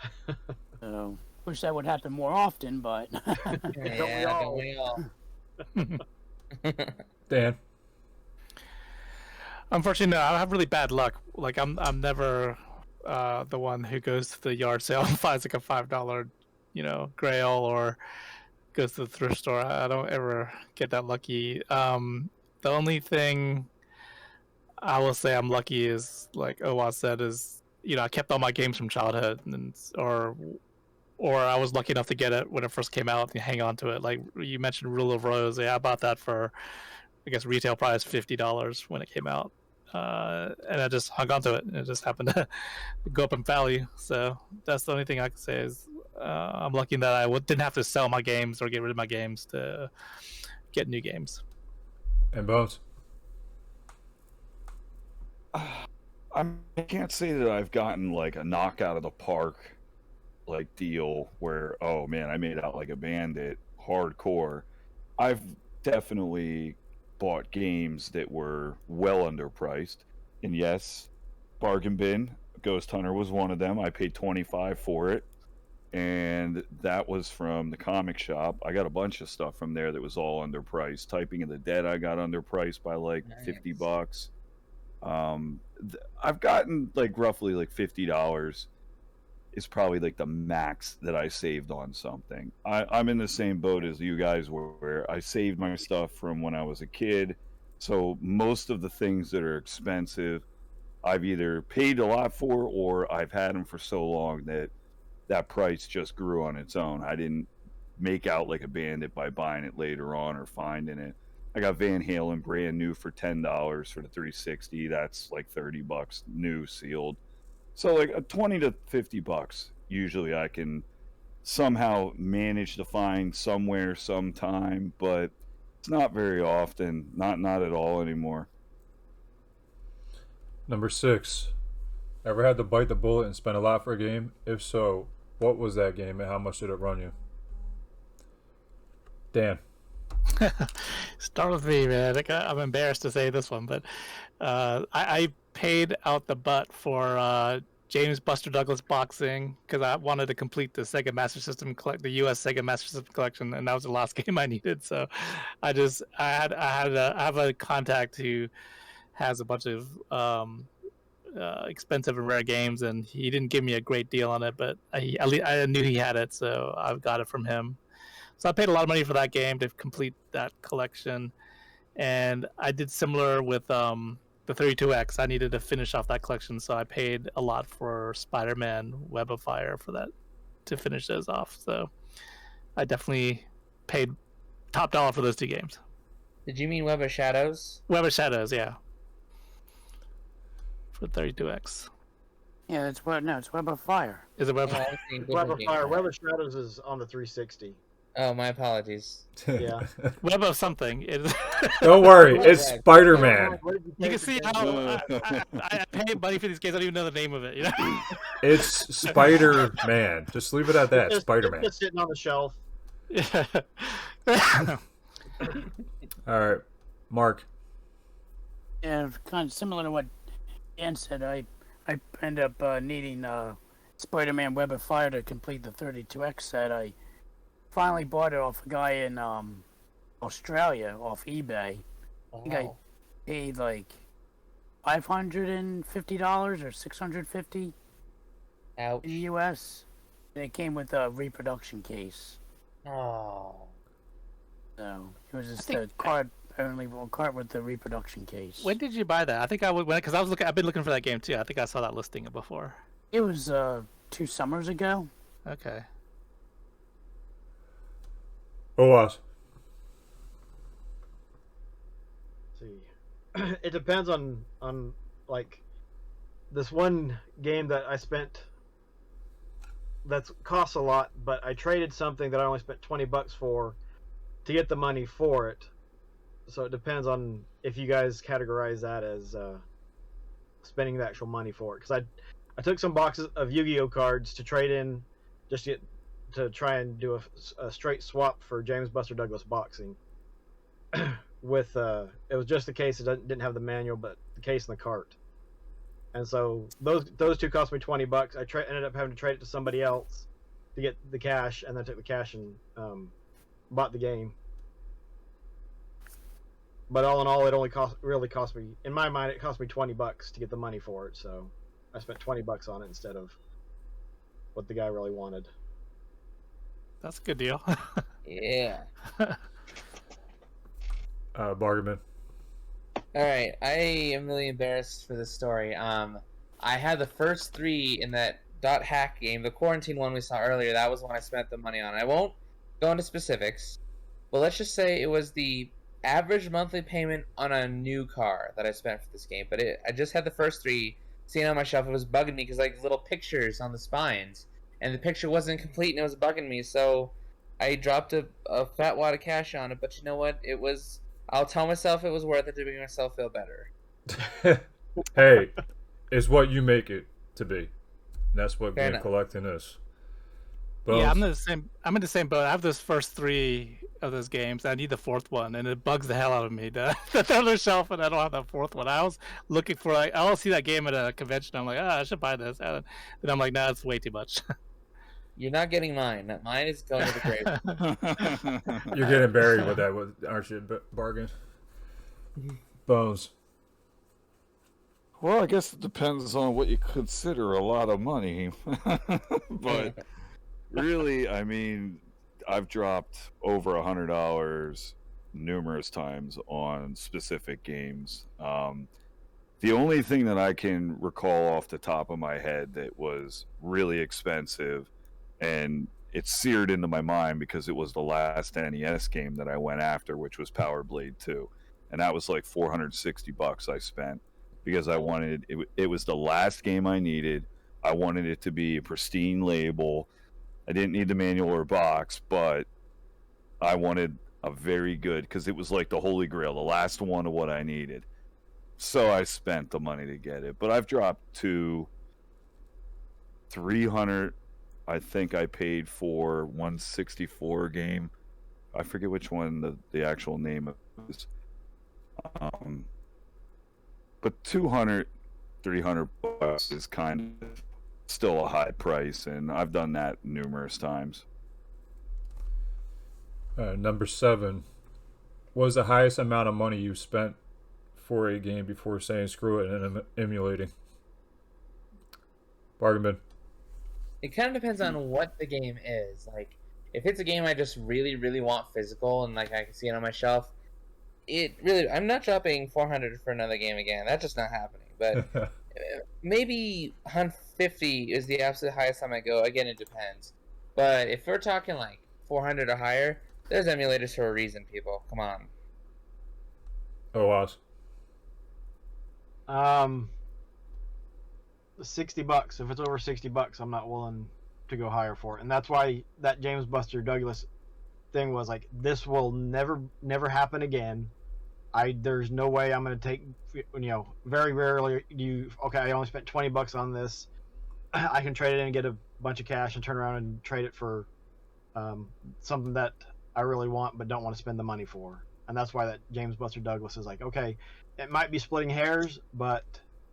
So, wish that would happen more often, but Yeah, don't we all? Dan. Unfortunately, no, I have really bad luck. Like I'm never the one who goes to the yard sale and finds like a $5, grail, or goes to the thrift store. I don't ever get that lucky. The only thing I will say I'm lucky is, like Owa said, is I kept all my games from childhood, or I was lucky enough to get it when it first came out and hang on to it. Like you mentioned, Rule of Rose. Yeah, I bought that for, I guess, retail price $50 when it came out. And I just hung on to it. It just happened to go up in value. So that's the only thing I can say is I'm lucky that I didn't have to sell my games or get rid of my games to get new games. And Bones. I can't say that I've gotten like a knockout of the park like deal where, oh man, I made out like a bandit hardcore. I've definitely bought games that were well underpriced, and yes, bargain bin Ghost Hunter was one of them. I paid $25 for it, and that was from the comic shop. I got a bunch of stuff from there that was all underpriced. Typing of the Dead I got underpriced by like $50. I've gotten like roughly like $50 is probably like the max that I saved on something. I'm in the same boat as you guys were, where I saved my stuff from when I was a kid. So most of the things that are expensive, I've either paid a lot for, or I've had them for so long that that price just grew on its own. I didn't make out like a bandit by buying it later on or finding it. I got Van Halen brand new for $10 for the 360. That's like $30 new sealed. So like a $20 to $50 usually I can somehow manage to find somewhere sometime, but it's not very often. Not at all anymore. Number 6. Ever had to bite the bullet and spend a lot for a game? If so, what was that game and how much did it run you? Dan. Start with me, man. I'm embarrassed to say this one, but I paid out the butt for James Buster Douglas boxing because I wanted to complete the Sega Master System the U.S. Sega Master System collection, and that was the last game I needed. So I have a contact who has a bunch of expensive and rare games, and he didn't give me a great deal on it, but I knew he had it, so I got it from him. So I paid a lot of money for that game to complete that collection, and I did similar with the 32X. I needed to finish off that collection, so I paid a lot for Spider-Man Web of Fire for that to finish those off. So I definitely paid top dollar for those 2 games. Did you mean Web of Shadows? Web of Shadows, yeah, for 32X. Yeah, it's Web of Fire. Is it Web? Oh, I'm thinking Web different of game. Fire, Web of Shadows is on the 360. Oh, my apologies. Yeah. Web of something. Don't worry, it's Spider-Man. You can see how I pay money for these games. I don't even know the name of it. You know? It's Spider-Man. Just leave it at that. Spider-Man. It's sitting on the shelf. Yeah. All right, Mark. Yeah, kind of similar to what Dan said. I ended up needing Spider-Man Web of Fire to complete the 32X set. I finally bought it off a guy in Australia off eBay. I think I paid like $550 or $650 Ouch. in the US. And it came with a reproduction case. Oh. So it was just a card, apparently, a card with the reproduction case. When did you buy that? I think I would, because I've been looking for that game too. I think I saw that listing before. It was 2 summers ago. Okay. OWASP. See, it depends on like this one game that I spent that's costs a lot, but I traded something that I only spent $20 for to get the money for it. So it depends on if you guys categorize that as spending the actual money for it. Because I took some boxes of Yu-Gi-Oh cards to trade in, just to try and do a straight swap for James Buster Douglas boxing. With it was just the case; it didn't have the manual, but the case and the cart. And so those 2 cost me $20. I ended up having to trade it to somebody else to get the cash, and then took the cash and bought the game. But all in all, it only really cost me, in my mind, it cost me $20 to get the money for it. So I spent $20 on it instead of what the guy really wanted. That's a good deal. Yeah. Bargaman. All right, I am really embarrassed for this story. I had the first 3 in that .hack game, the quarantine one we saw earlier. That was when I spent the money on. I won't go into specifics, but let's just say it was the average monthly payment on a new car that I spent for this game. But I just had the first 3 sitting on my shelf. It was bugging me because like little pictures on the spines, and the picture wasn't complete, and it was bugging me. So I dropped a fat wad of cash on it. But you know what? I'll tell myself it was worth it to make myself feel better. Hey, it's what you make it to be. That's what Fair game enough. collecting is. Yeah, Bones? I'm in the same boat. I have those first 3 of those games. I need the 4th one, and it bugs the hell out of me to they're on the shelf, and I don't have that 4th one. I was looking for I'll see that game at a convention. I'm like, I should buy this, and then I'm like, nah, it's way too much. You're not getting mine. Mine is going to the grave. You're getting buried with that, aren't you, Bargain? Bones. Well, I guess it depends on what you consider a lot of money. But really, I mean, I've dropped over $100 numerous times on specific games. The only thing that I can recall off the top of my head that was really expensive, and it's seared into my mind because it was the last NES game that I went after, which was Power Blade 2. And that was like $460 I spent because I wanted it was the last game I needed. I wanted it to be a pristine label. I didn't need the manual or box, but I wanted a very good, because it was like the holy grail, the last one of what I needed. So I spent the money to get it. But I've dropped to $300. I think I paid for 164 game. I forget which one the actual name is. But $200, $300 is kind of still a high price, and I've done that numerous times. Number 7. What was the highest amount of money you spent for a game before saying screw it and emulating? Bargain. It kind of depends on what the game is. Like, if it's a game I just really, really want physical and like I can see it on my shelf, it really, I'm not dropping 400 for another game again. That's just not happening. But maybe 150 is the absolute highest I might go. Again, it depends. But if we're talking like 400 or higher, there's emulators for a reason, people. Come on. Oh, wow. $60. If it's over $60, I'm not willing to go higher for it, and that's why that James Buster Douglas thing was like, this will never happen again. There's no way I'm going to take, very rarely I only spent $20 on this. I can trade it in and get a bunch of cash and turn around and trade it for something that I really want but don't want to spend the money for. And that's why that James Buster Douglas is like, okay, it might be splitting hairs, but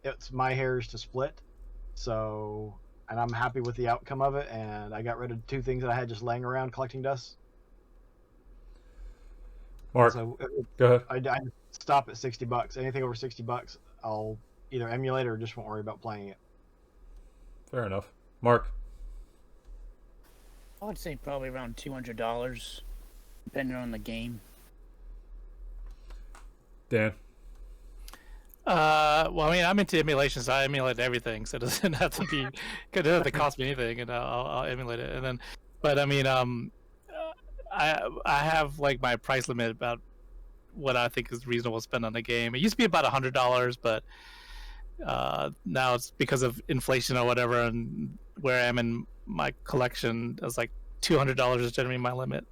it's my hairs to split. So, and I'm happy with the outcome of it, and I got rid of 2 things that I had just laying around collecting dust. Mark, So go ahead. I stop at $60. Anything over $60, I'll either emulate it or just won't worry about playing it. Fair enough. Mark. I would say probably around $200, depending on the game. Dan. Well, I mean, I'm into emulation, so I emulate everything, so it doesn't have to be, it doesn't have to cost me anything, and I'll emulate it. And then, but I mean, I have like my price limit about what I think is reasonable to spend on the game. It used to be about $100, but now it's because of inflation or whatever, and where I am in my collection, it's like $200 is generally my limit.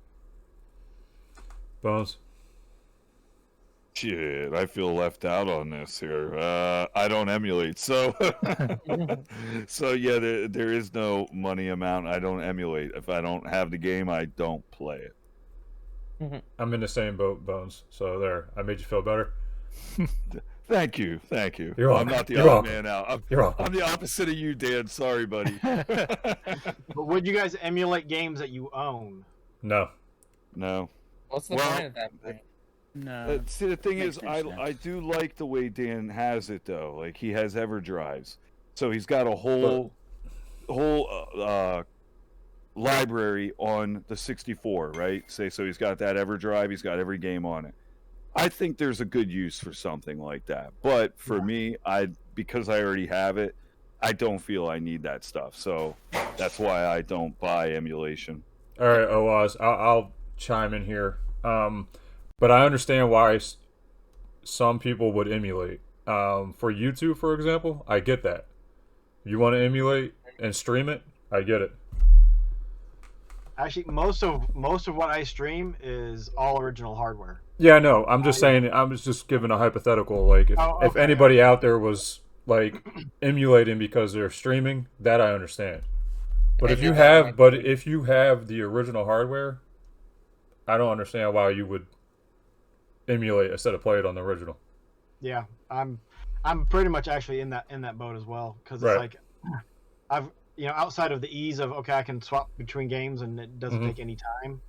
Bones. Shit, I feel left out on this here. I don't emulate, so so yeah, there is no money amount. I don't emulate. If I don't have the game, I don't play it. I'm in the same boat, Bones. So there, I made you feel better. Thank you. You're welcome. I'm not the You're odd welcome. man out. You're welcome. I'm the opposite of you, Dan. Sorry, buddy. But would you guys emulate games that you own? No. No. What's the Well, point of that point? No. See, the thing Makes is, no I sense. do like the way Dan has it though. Like he has EverDrives, so he's got a whole library on the 64, right? So he's got that EverDrive. He's got every game on it. I think there's a good use for something like that. But for me, because I already have it, I don't feel I need that stuff. So that's why I don't buy emulation. All right, Oaz, I'll chime in here. But I understand why some people would emulate. For YouTube, for example, I get that. You want to emulate and stream it, I get it. Actually, most of what I stream is all original hardware. Yeah, no, I'm just saying. I was just giving a hypothetical. Like, if anybody out there was like emulating because they're streaming, that I understand. But if you have the original hardware, I don't understand why you would emulate instead of play it on the original. Yeah, I'm pretty much actually in that boat as well, because it's Right. like I've outside of the ease of I can swap between games and it doesn't take any time.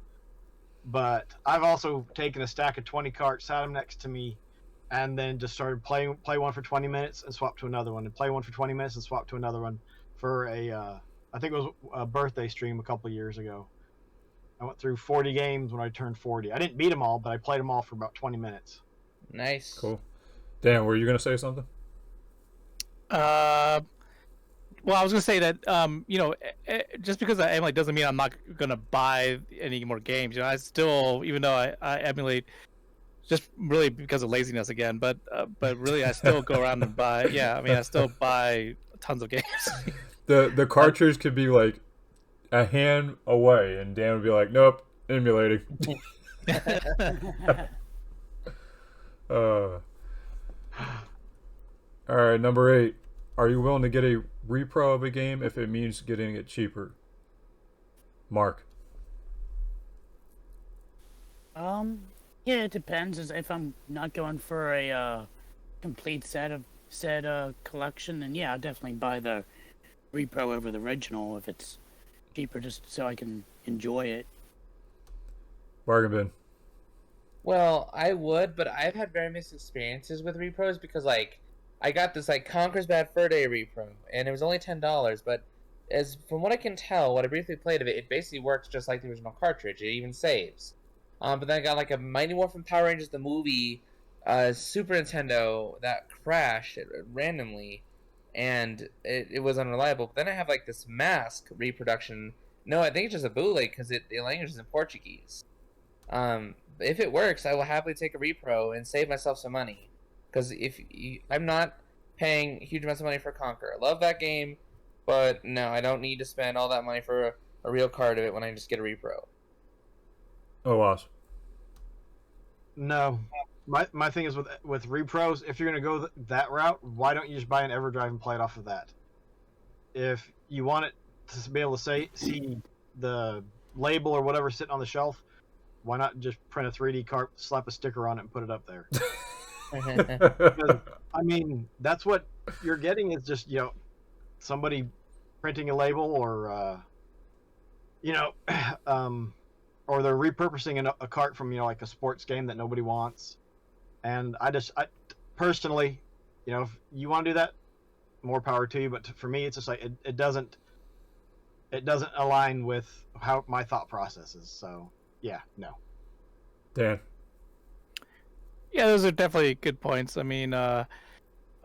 But I've also taken a stack of 20 carts, sat them next to me, and then just started play one for 20 minutes and swap to another one, and play one for 20 minutes and swap to another one for I think it was a birthday stream a couple of years ago. I went through 40 games when I turned 40. I didn't beat them all, but I played them all for about 20 minutes. Nice. Cool. Dan, were you gonna say something? Well, I was gonna say that just because I emulate doesn't mean I'm not gonna buy any more games. I still, even though I emulate, just really because of laziness again. But really, I still go around and buy. Yeah, I mean, I still buy tons of games. The cartridge could be like a hand away, and Dan would be like, "Nope, emulating." All right, number 8. Are you willing to get a repro of a game if it means getting it cheaper? Mark. Yeah, it depends. If I'm not going for a complete set collection, then yeah, I'll definitely buy the repro over the original if it's cheaper, just so I can enjoy it. Bargain bin. Well, I would, but I've had very mixed experiences with repros because, like, I got this, like, Conker's Bad Fur Day repro, and it was only $10, but from what I can tell, what I briefly played of it, it basically works just like the original cartridge. It even saves. But then I got like a Mighty Morphin Power Rangers the movie, Super Nintendo that crashed randomly, and it was unreliable. But then I have like this Mask reproduction. No, I think it's just a bootleg because the language is in Portuguese. If it works, I will happily take a repro and save myself some money. Because I'm not paying huge amounts of money for Conquer. I love that game, but no, I don't need to spend all that money for a real card of it when I just get a repro. Oh, awesome. No, my thing is with repros. If you're gonna go that route, why don't you just buy an EverDrive and play it off of that? If you want it to be able to see the label or whatever sitting on the shelf, why not just print a 3D cart, slap a sticker on it, and put it up there? Because, I mean, that's what you're getting is just, somebody printing a label or, or they're repurposing a cart from, like a sports game that nobody wants. And I personally, if you want to do that, more power to you. But for me, it's just like, it doesn't align with how my thought process is. So yeah, no. Dan. Yeah, those are definitely good points. I mean, once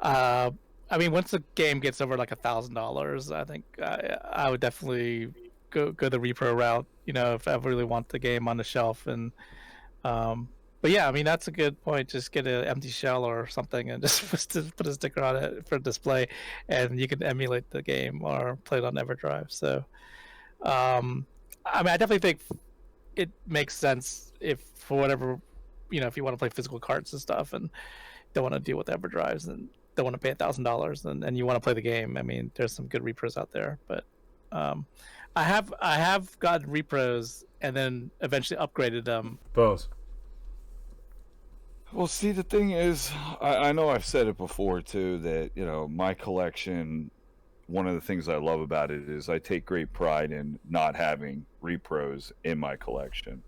the game gets over like $1,000, I think I would definitely go the repro route. If I really want the game on the shelf, and but yeah, I mean that's a good point. Just get an empty shell or something and just put a sticker on it for display, and you can emulate the game or play it on EverDrive. So, I definitely think it makes sense if for whatever, if you want to play physical cards and stuff and don't want to deal with EverDrives and don't want to pay $1,000 and you want to play the game. I mean, there's some good repros out there, but I have gotten repros and then eventually upgraded them. Both. Well, see, the thing is, I know I've said it before too, that my collection, one of the things I love about it is I take great pride in not having repros in my collection.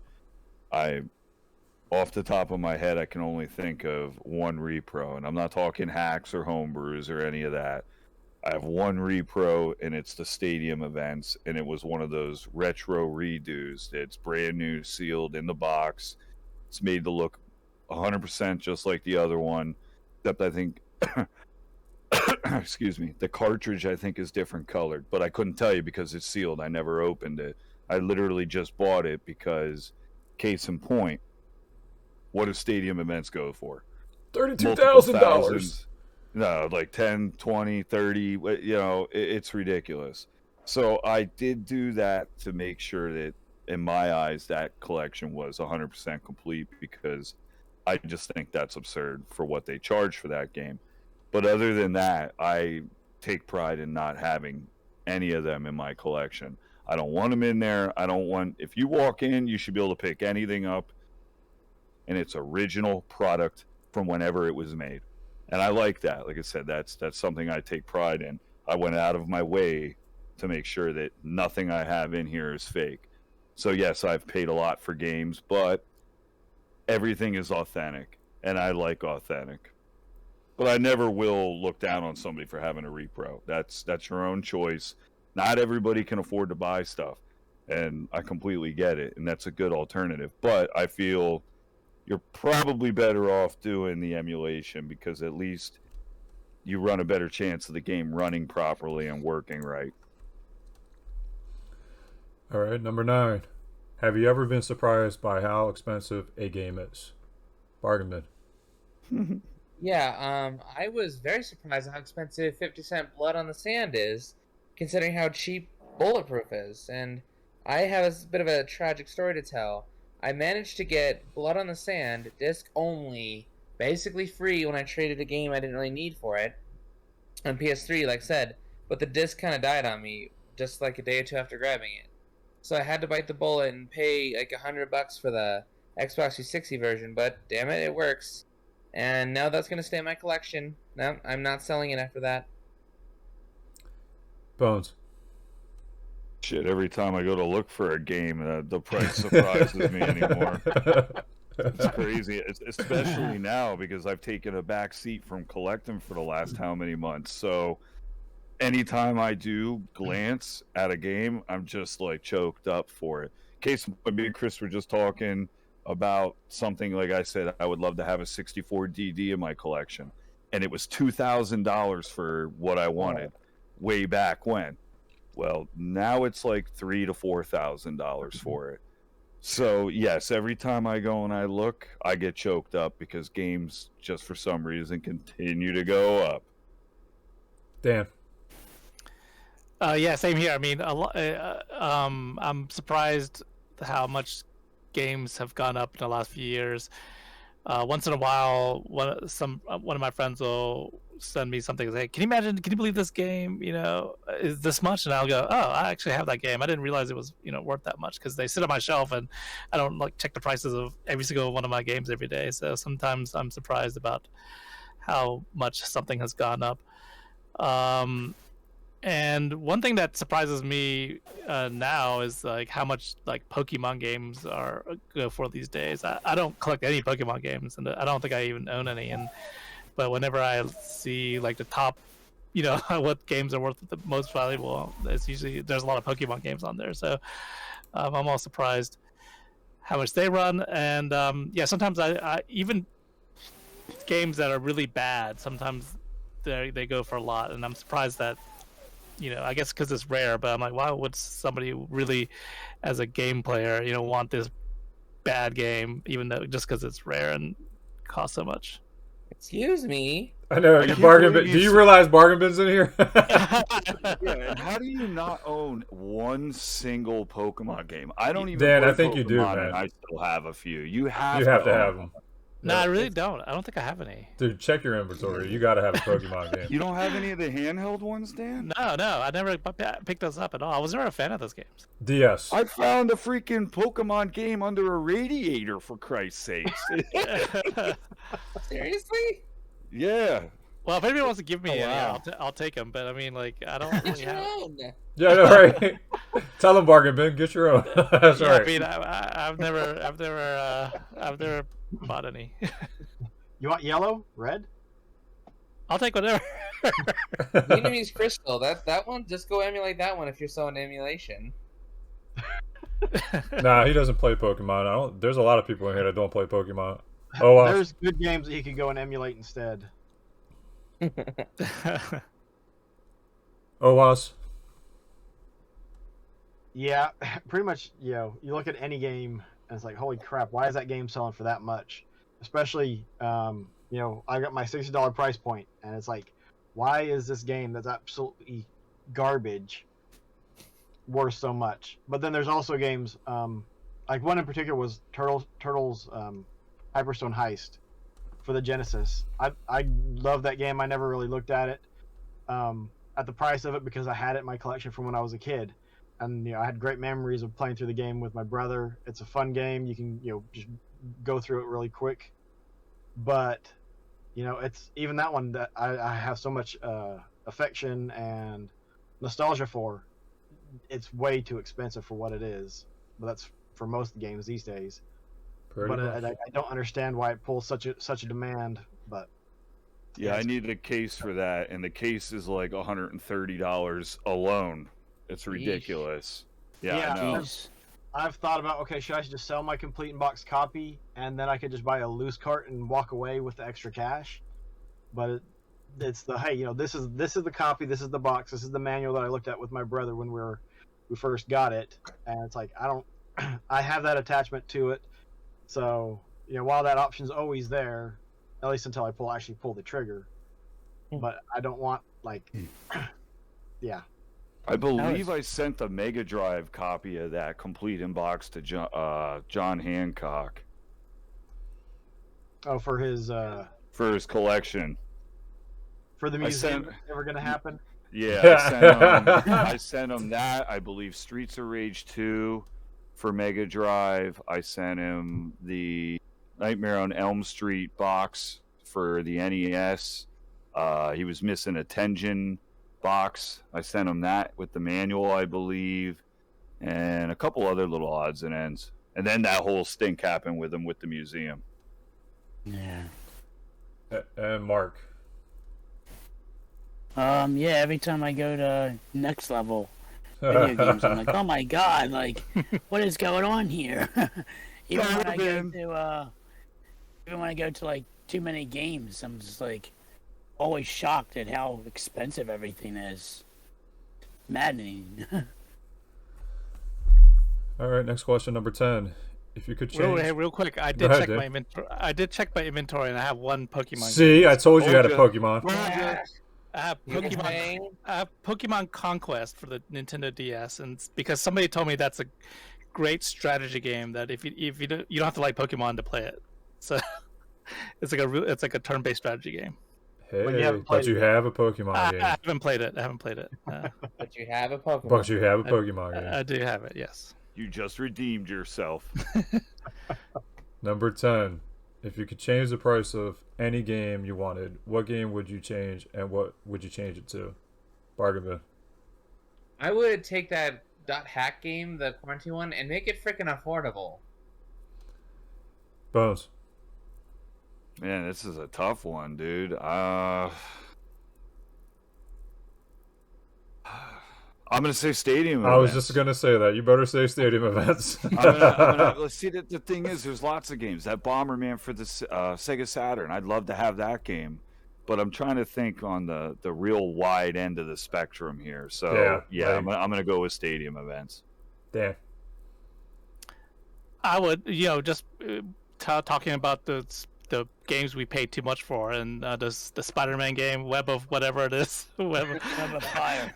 Off the top of my head, I can only think of one repro, and I'm not talking hacks or homebrews or any of that. I have one repro, and it's the stadium events, and it was one of those retro redos that's brand new, sealed in the box. It's made to look 100% just like the other one, except I think, excuse me, the cartridge I think is different colored, but I couldn't tell you because it's sealed. I never opened it. I literally just bought it because, case in point, what do stadium events go for? $32,000. No, like 10, 20, 30, it's ridiculous. So I did do that to make sure that, in my eyes, that collection was 100% complete, because I just think that's absurd for what they charge for that game. But other than that, I take pride in not having any of them in my collection. I don't want them in there. If you walk in, you should be able to pick anything up, and it's original product from whenever it was made. And I like that. Like I said, that's something I take pride in. I went out of my way to make sure that nothing I have in here is fake. So yes, I've paid a lot for games, but everything is authentic, and I like authentic. But I never will look down on somebody for having a repro. That's your own choice. Not everybody can afford to buy stuff, and I completely get it, and that's a good alternative. But I feel you're probably better off doing the emulation, because at least you run a better chance of the game running properly and working right. All right, number 9. Have you ever been surprised by how expensive a game is? Bargain bin. Yeah, I was very surprised at how expensive 50-cent Blood on the Sand is, considering how cheap Bulletproof is. And I have a bit of a tragic story to tell. I managed to get Blood on the Sand, disc only, basically free when I traded a game I didn't really need for it, on PS3, like I said, but the disc kind of died on me just like a day or two after grabbing it. So I had to bite the bullet and pay like $100 for the Xbox 360 version, but damn it, it works. And now that's going to stay in my collection. No, I'm not selling it after that. Bones. Shit, every time I go to look for a game, the price surprises me anymore. It's crazy, especially now, because I've taken a back seat from collecting for the last how many months. So anytime I do glance at a game, I'm just like choked up for it. In case me and Chris were just talking about something like I said, I would love to have a 64 DD in my collection, and it was $2,000 for what I wanted way back when. Well, now it's like $3,000 to $4,000 for it. So yes, every time I go and I look, I get choked up because games just for some reason continue to go up. Dan. Yeah, same here. I mean, I'm surprised how much games have gone up in the last few years. Once in a while, one of my friends will send me something and say, "Can you believe this game? Is this much?" And I'll go, "Oh, I actually have that game. I didn't realize it was worth that much," because they sit on my shelf and I don't check the prices of every single one of my games every day. So sometimes I'm surprised about how much something has gone up. And one thing that surprises me now is how much Pokemon games go for these days. I don't collect any Pokemon games, and I don't think I even own any. But whenever I see the top, what games are worth the most valuable, it's usually there's a lot of Pokemon games on there. So I'm all surprised how much they run. And yeah, sometimes I even games that are really bad, sometimes they go for a lot, and I'm surprised that. I guess because it's rare, but I'm like, why would somebody really, as a game player, want this bad game, even though just because it's rare and costs so much? Excuse me. I know. You bargain bin. Do you realize bargain bin's in here? Yeah, and how do you not own one single Pokemon game? I don't even. Dan, play I think Pokemon, you do, man. And I still have a few. You have to have them. No, I really don't. I don't think I have any. Dude, check your inventory. You got to have a Pokemon game. You don't have any of the handheld ones, Dan? No. I never picked those up at all. I was never a fan of those games. DS. I found a freaking Pokemon game under a radiator, for Christ's sakes. Seriously? Yeah. Well, if anybody wants to give me any, I'll take them. But I mean, I don't Get really your have. own. Yeah, I know, right? Tell them bargain bin. Get your own. That's Yeah, right. I mean, I've never bought any. You want yellow, red? I'll take whatever. Vietnamese Crystal. That one. Just go emulate that one if you're selling emulation. Nah, he doesn't play Pokemon. There's a lot of people in here that don't play Pokemon. Oh, wow. There's good games that you could go and emulate instead. OWASP. Yeah, pretty much. You look at any game and it's like, holy crap, why is that game selling for that much? Especially, I got my $60 price point, and it's like, why is this game that's absolutely garbage worth so much? But then there's also games, like one in particular was Turtles Hyperstone Heist for the Genesis. I love that game. I never really looked at it at the price of it because I had it in my collection from when I was a kid. And I had great memories of playing through the game with my brother. It's a fun game. You can just go through it really quick. But it's even that one that I have so much affection and nostalgia for. It's way too expensive for what it is. But that's for most games these days. I don't understand why it pulls such a demand. But yeah, I needed a case for that, and the case is like $130 alone. It's ridiculous. Yeah, I know. I've thought about, okay, should I just sell my complete in box copy and then I could just buy a loose cart and walk away with the extra cash? But it's the, hey, this is the copy, this is the box, this is the manual that I looked at with my brother when we first got it, and it's like I have that attachment to it. So while that option's always there, at least until I actually pull the trigger, but I don't want yeah. I believe I sent the Mega Drive copy of that complete in box to John Hancock. Oh, for his collection. For the museum, that's never gonna happen. Yeah, I sent him that. I believe Streets of Rage 2 for Mega Drive. I sent him the Nightmare on Elm Street box for the NES. He was missing a Tengen box. I sent him that with the manual, I believe, and a couple other little odds and ends. And then that whole stink happened with him with the museum. Yeah. And Mark. Yeah, every time I go to Next Level video games, I'm like, oh my god, what is going on here? even Never when I go been. to even when I go to like too many games, I'm just like always shocked at how expensive everything is. Maddening. All right, next question, number 10. If you could change. Real quick, I Go did ahead, check Dave. my inventory. I did check my inventory, and I have one Pokemon. See, game. I told you you had a Told ya. Pokemon. I have You were Pokemon. saying? I have Pokemon Conquest for the Nintendo DS, and it's because somebody told me that's a great strategy game. That if you don't have to like Pokemon to play it, so it's like a turn-based strategy game. Hey, But you haven't but played you it. have a Pokemon I game. haven't played it. But you have a Pokemon. But you have a Pokemon game. I do have it. Yes. You just redeemed yourself. Number 10. If you could change the price of any game you wanted, what game would you change and what would you change it to? Bargain. I would take that .hack game, the quarantine one, and make it freaking affordable. Bones. Man, this is a tough one, dude. I'm gonna say stadium. I was events. just going to say that. You better say stadium events. Let's see. The thing is, there's lots of games. That Bomberman for the Sega Saturn. I'd love to have that game, but I'm trying to think on the real wide end of the spectrum here. So Yeah, I'm gonna go with stadium events. Damn. I would, just talking about the games we paid too much for, and the Spider-Man game, Web of whatever it is, Web of Fire.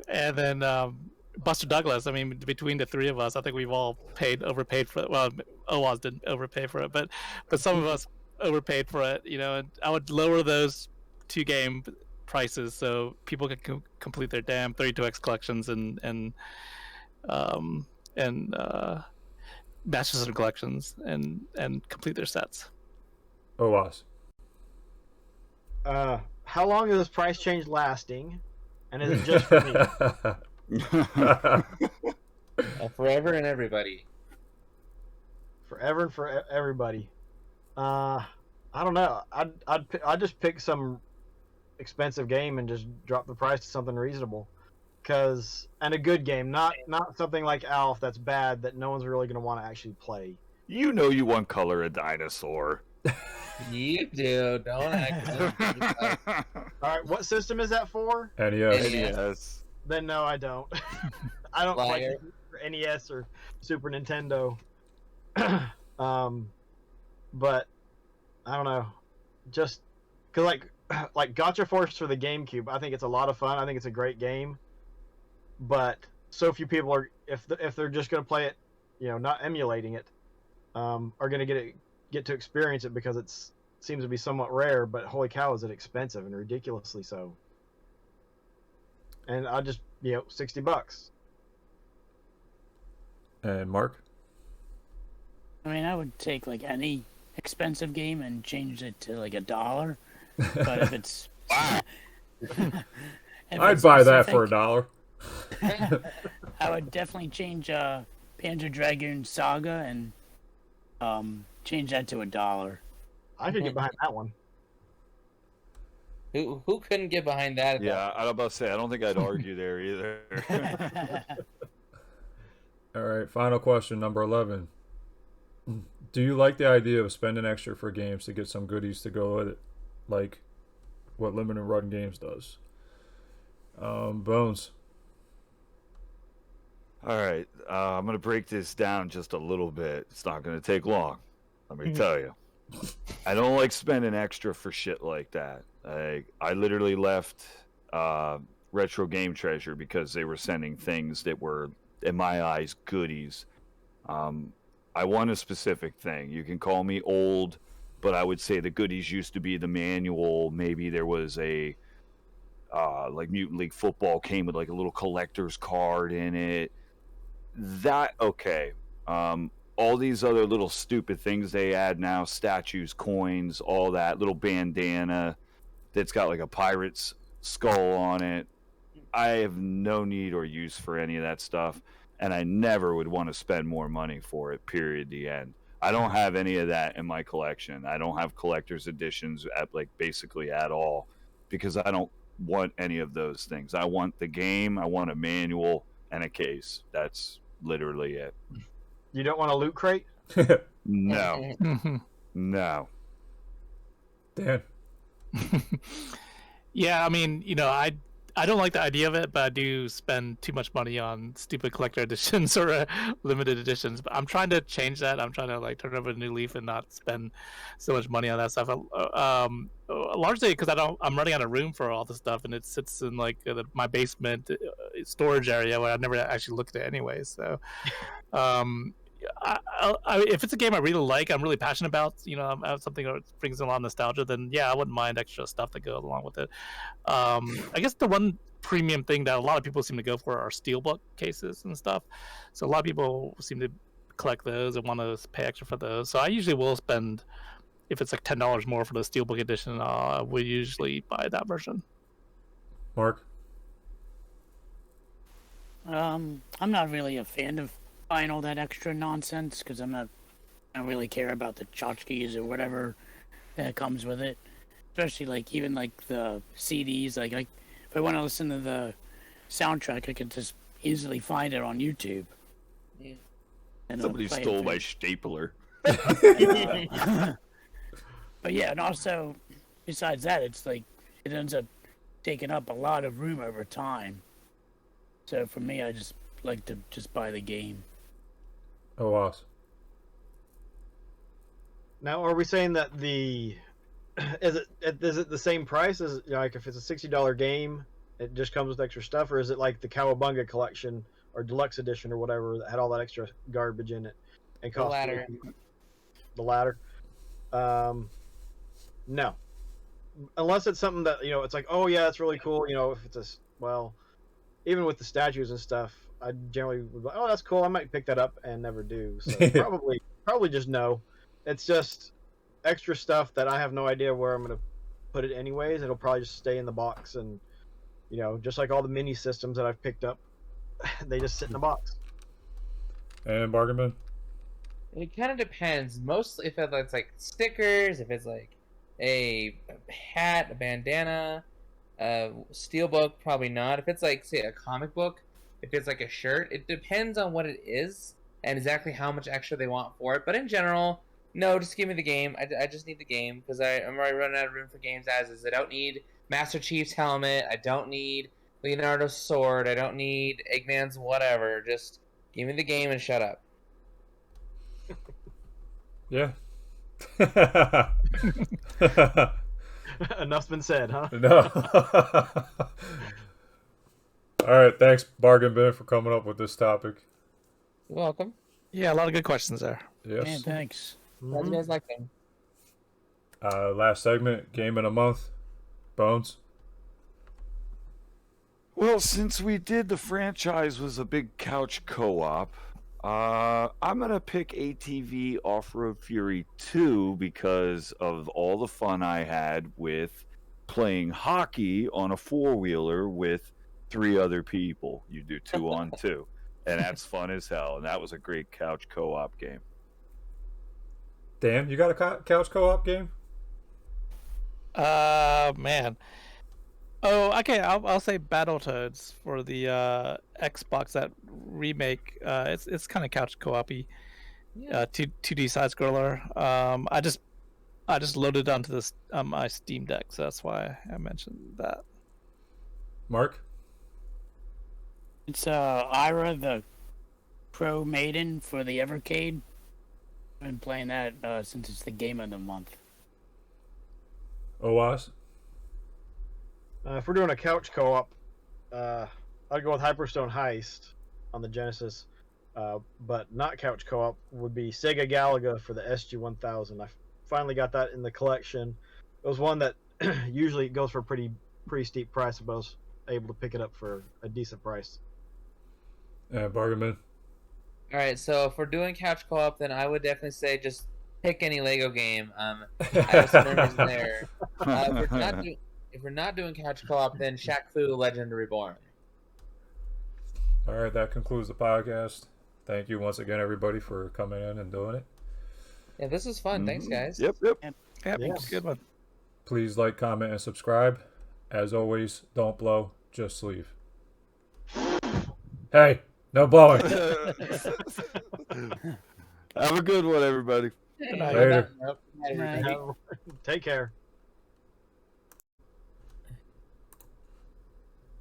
and then Buster Douglas. I mean, between the three of us, I think we've all overpaid for it. Well, Oaz didn't overpay for it, but some of us overpaid for it. And I would lower those two game prices so people can complete their damn 32X collections and Master System collections and complete their sets. Oaz. How long is this price change lasting? And is it just for me? Forever and everybody. Forever and for everybody. I don't know. I'd just pick some expensive game and just drop the price to something reasonable. And a good game, not something like Alf that's bad that no one's really going to want to actually play. You know you want color a dinosaur. You do. Don't act. All right, what system is that for? NES. NES. Then no, I don't. I don't like Liar. it for NES or Super Nintendo. But I don't know. Just because like Gotcha Force for the GameCube, I think it's a lot of fun. I think it's a great game. But so few people are, if they're just going to play it, not emulating it, are going to get to experience it because it seems to be somewhat rare. But holy cow, is it expensive and ridiculously so. And I just $60. And Mark? I mean, I would take like any expensive game and change it to like $1. But if it's I'd buy that for $1. I would definitely change Panzer Dragoon Saga and change that to $1. I could get behind that one. Who couldn't get behind that? Yeah, I was about to say, I don't think I'd argue there either. All right, final question, number 11. Do you like the idea of spending extra for games to get some goodies to go with it, like what Limited Run Games does? Bones. All right, I'm going to break this down just a little bit. It's not going to take long, let me tell you. I don't like spending extra for shit like that. I literally left Retro Game Treasure because they were sending things that were, in my eyes, goodies. I want a specific thing. You can call me old, but I would say the goodies used to be the manual. Maybe there was a like Mutant League Football came with like a little collector's card in it. That okay. All these other little stupid things they add now, statues, coins, all that, little bandana that's got like a pirate's skull on it. I have no need or use for any of that stuff, and I never would want to spend more money for it, period, the end. I don't have any of that in my collection. I don't have collector's editions basically at all, because I don't want any of those things. I want the game, I want a manual, and a case. That's literally it. You don't want a loot crate? No, Mhm. no. Dan. Yeah, I mean, I don't like the idea of it, but I do spend too much money on stupid collector editions or limited editions. But I'm trying to change that. I'm trying to like turn over a new leaf and not spend so much money on that stuff. Largely because I'm running out of room for all the stuff, and it sits in like my basement storage area where I've never actually looked at it anyway. So, um, if it's a game I really like, I'm really passionate about, I have something that brings a lot of nostalgia, then yeah, I wouldn't mind extra stuff that goes along with it. I guess the one premium thing that a lot of people seem to go for are steelbook cases and stuff. So a lot of people seem to collect those and want to pay extra for those. So I usually will spend, if it's like $10 more for the steelbook edition, we usually buy that version. Mark. I'm not really a fan of buying all that extra nonsense because I don't really care about the tchotchkes or whatever that comes with it. Especially like even like the CDs. Like if I want to listen to the soundtrack, I could just easily find it on YouTube. Yeah. And Somebody play it stole through. my stapler. But yeah, and also besides that, it's like it ends up taking up a lot of room over time. So for me, I just like to just buy the game. Oh, awesome. Now, are we saying that is it the same price as like if it's a $60 game, it just comes with extra stuff, or is it like the Cowabunga collection or deluxe edition or whatever that had all that extra garbage in it and The cost latter. the latter? No, unless it's something that it's like, oh yeah, it's really cool. If it's even with the statues and stuff, I generally would be like, oh, that's cool. I might pick that up and never do. So probably just no. It's just extra stuff that I have no idea where I'm going to put it anyways. It'll probably just stay in the box, and just like all the mini systems that I've picked up, they just sit in the box. And Bargainman. It kind of depends. Mostly if it's like stickers, if it's like a hat, a bandana, a steelbook, probably not. If it's like, say, a comic book, if it's like a shirt, it depends on what it is and exactly how much extra they want for it. But in general, no, just give me the game. I just need the game because I'm already running out of room for games as is. I don't need Master Chief's helmet. I don't need Leonardo's sword. I don't need Eggman's whatever. Just give me the game and shut up. Yeah. Enough's been said, huh? No. All right. Thanks, Bargain Bin, for coming up with this topic. You're welcome. Yeah, a lot of good questions there. Yes. Man, thanks. Glad you guys like them. Last segment, game in a month. Bones. Well, since we did the franchise was a big couch co-op, I'm going to pick ATV Off-Road Fury 2 because of all the fun I had with playing hockey on a four-wheeler with 3 other people. You do 2 on 2, and that's fun as hell, and that was a great couch co-op game. Dan, you got a couch co-op game? Man. Oh, okay. I'll say Battletoads for the Xbox, that remake. It's kind of couch co-op-y. 2D side scroller. I just loaded onto this my Steam Deck, so that's why I mentioned that. Mark. It's Ira, the Pro Maiden for the Evercade. I've been playing that since it's the game of the month. OWAS. If we're doing a couch co-op, I'd go with Hyperstone Heist on the Genesis. But not couch co-op would be Sega Galaga for the SG-1000. I finally got that in the collection. It was one that usually goes for a pretty steep price, but I was able to pick it up for a decent price. Bargainman. All right, so if we're doing couch co-op, then I would definitely say just pick any Lego game. I have some memories there. If we're not doing couch co-op, then Shaq Fu Legend Reborn. All right, that concludes the podcast. Thank you once again, everybody, for coming in and doing it. Yeah, this was fun. Thanks, guys. Yep. Yep, Yes. good one. Please like, comment, and subscribe. As always, don't blow, just leave. Hey, no blowing. Have a good one, everybody. night. Later. Nope. Good night. Take care.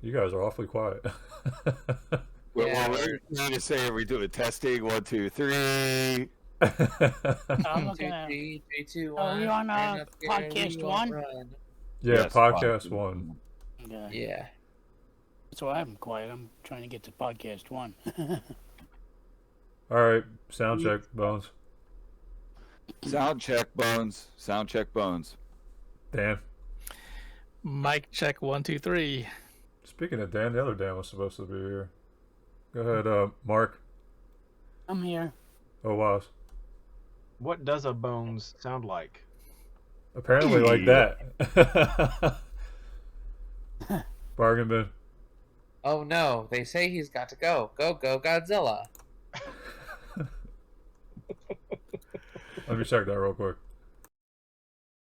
You guys are awfully quiet. Yeah. We're trying to say, are we doing testing? 1, 2, 3. I'm Two, looking at. three, three, two, Are we one. on, Turn up the podcast radio, one? run. Yeah, Yes, podcast one. Okay. Yeah. That's why I'm quiet. I'm trying to get to podcast 1. All right, sound check, Bones. Sound check, Bones. Sound check, Bones. Dan. Mic check 1, 2, 3. Speaking of Dan, the other Dan was supposed to be here. Go ahead, Mark. I'm here. Oh, wow. What does a bones sound like? Apparently like that. Bargain bin. Oh no, they say he's got to go. Go, go, Godzilla. Let me check that real quick.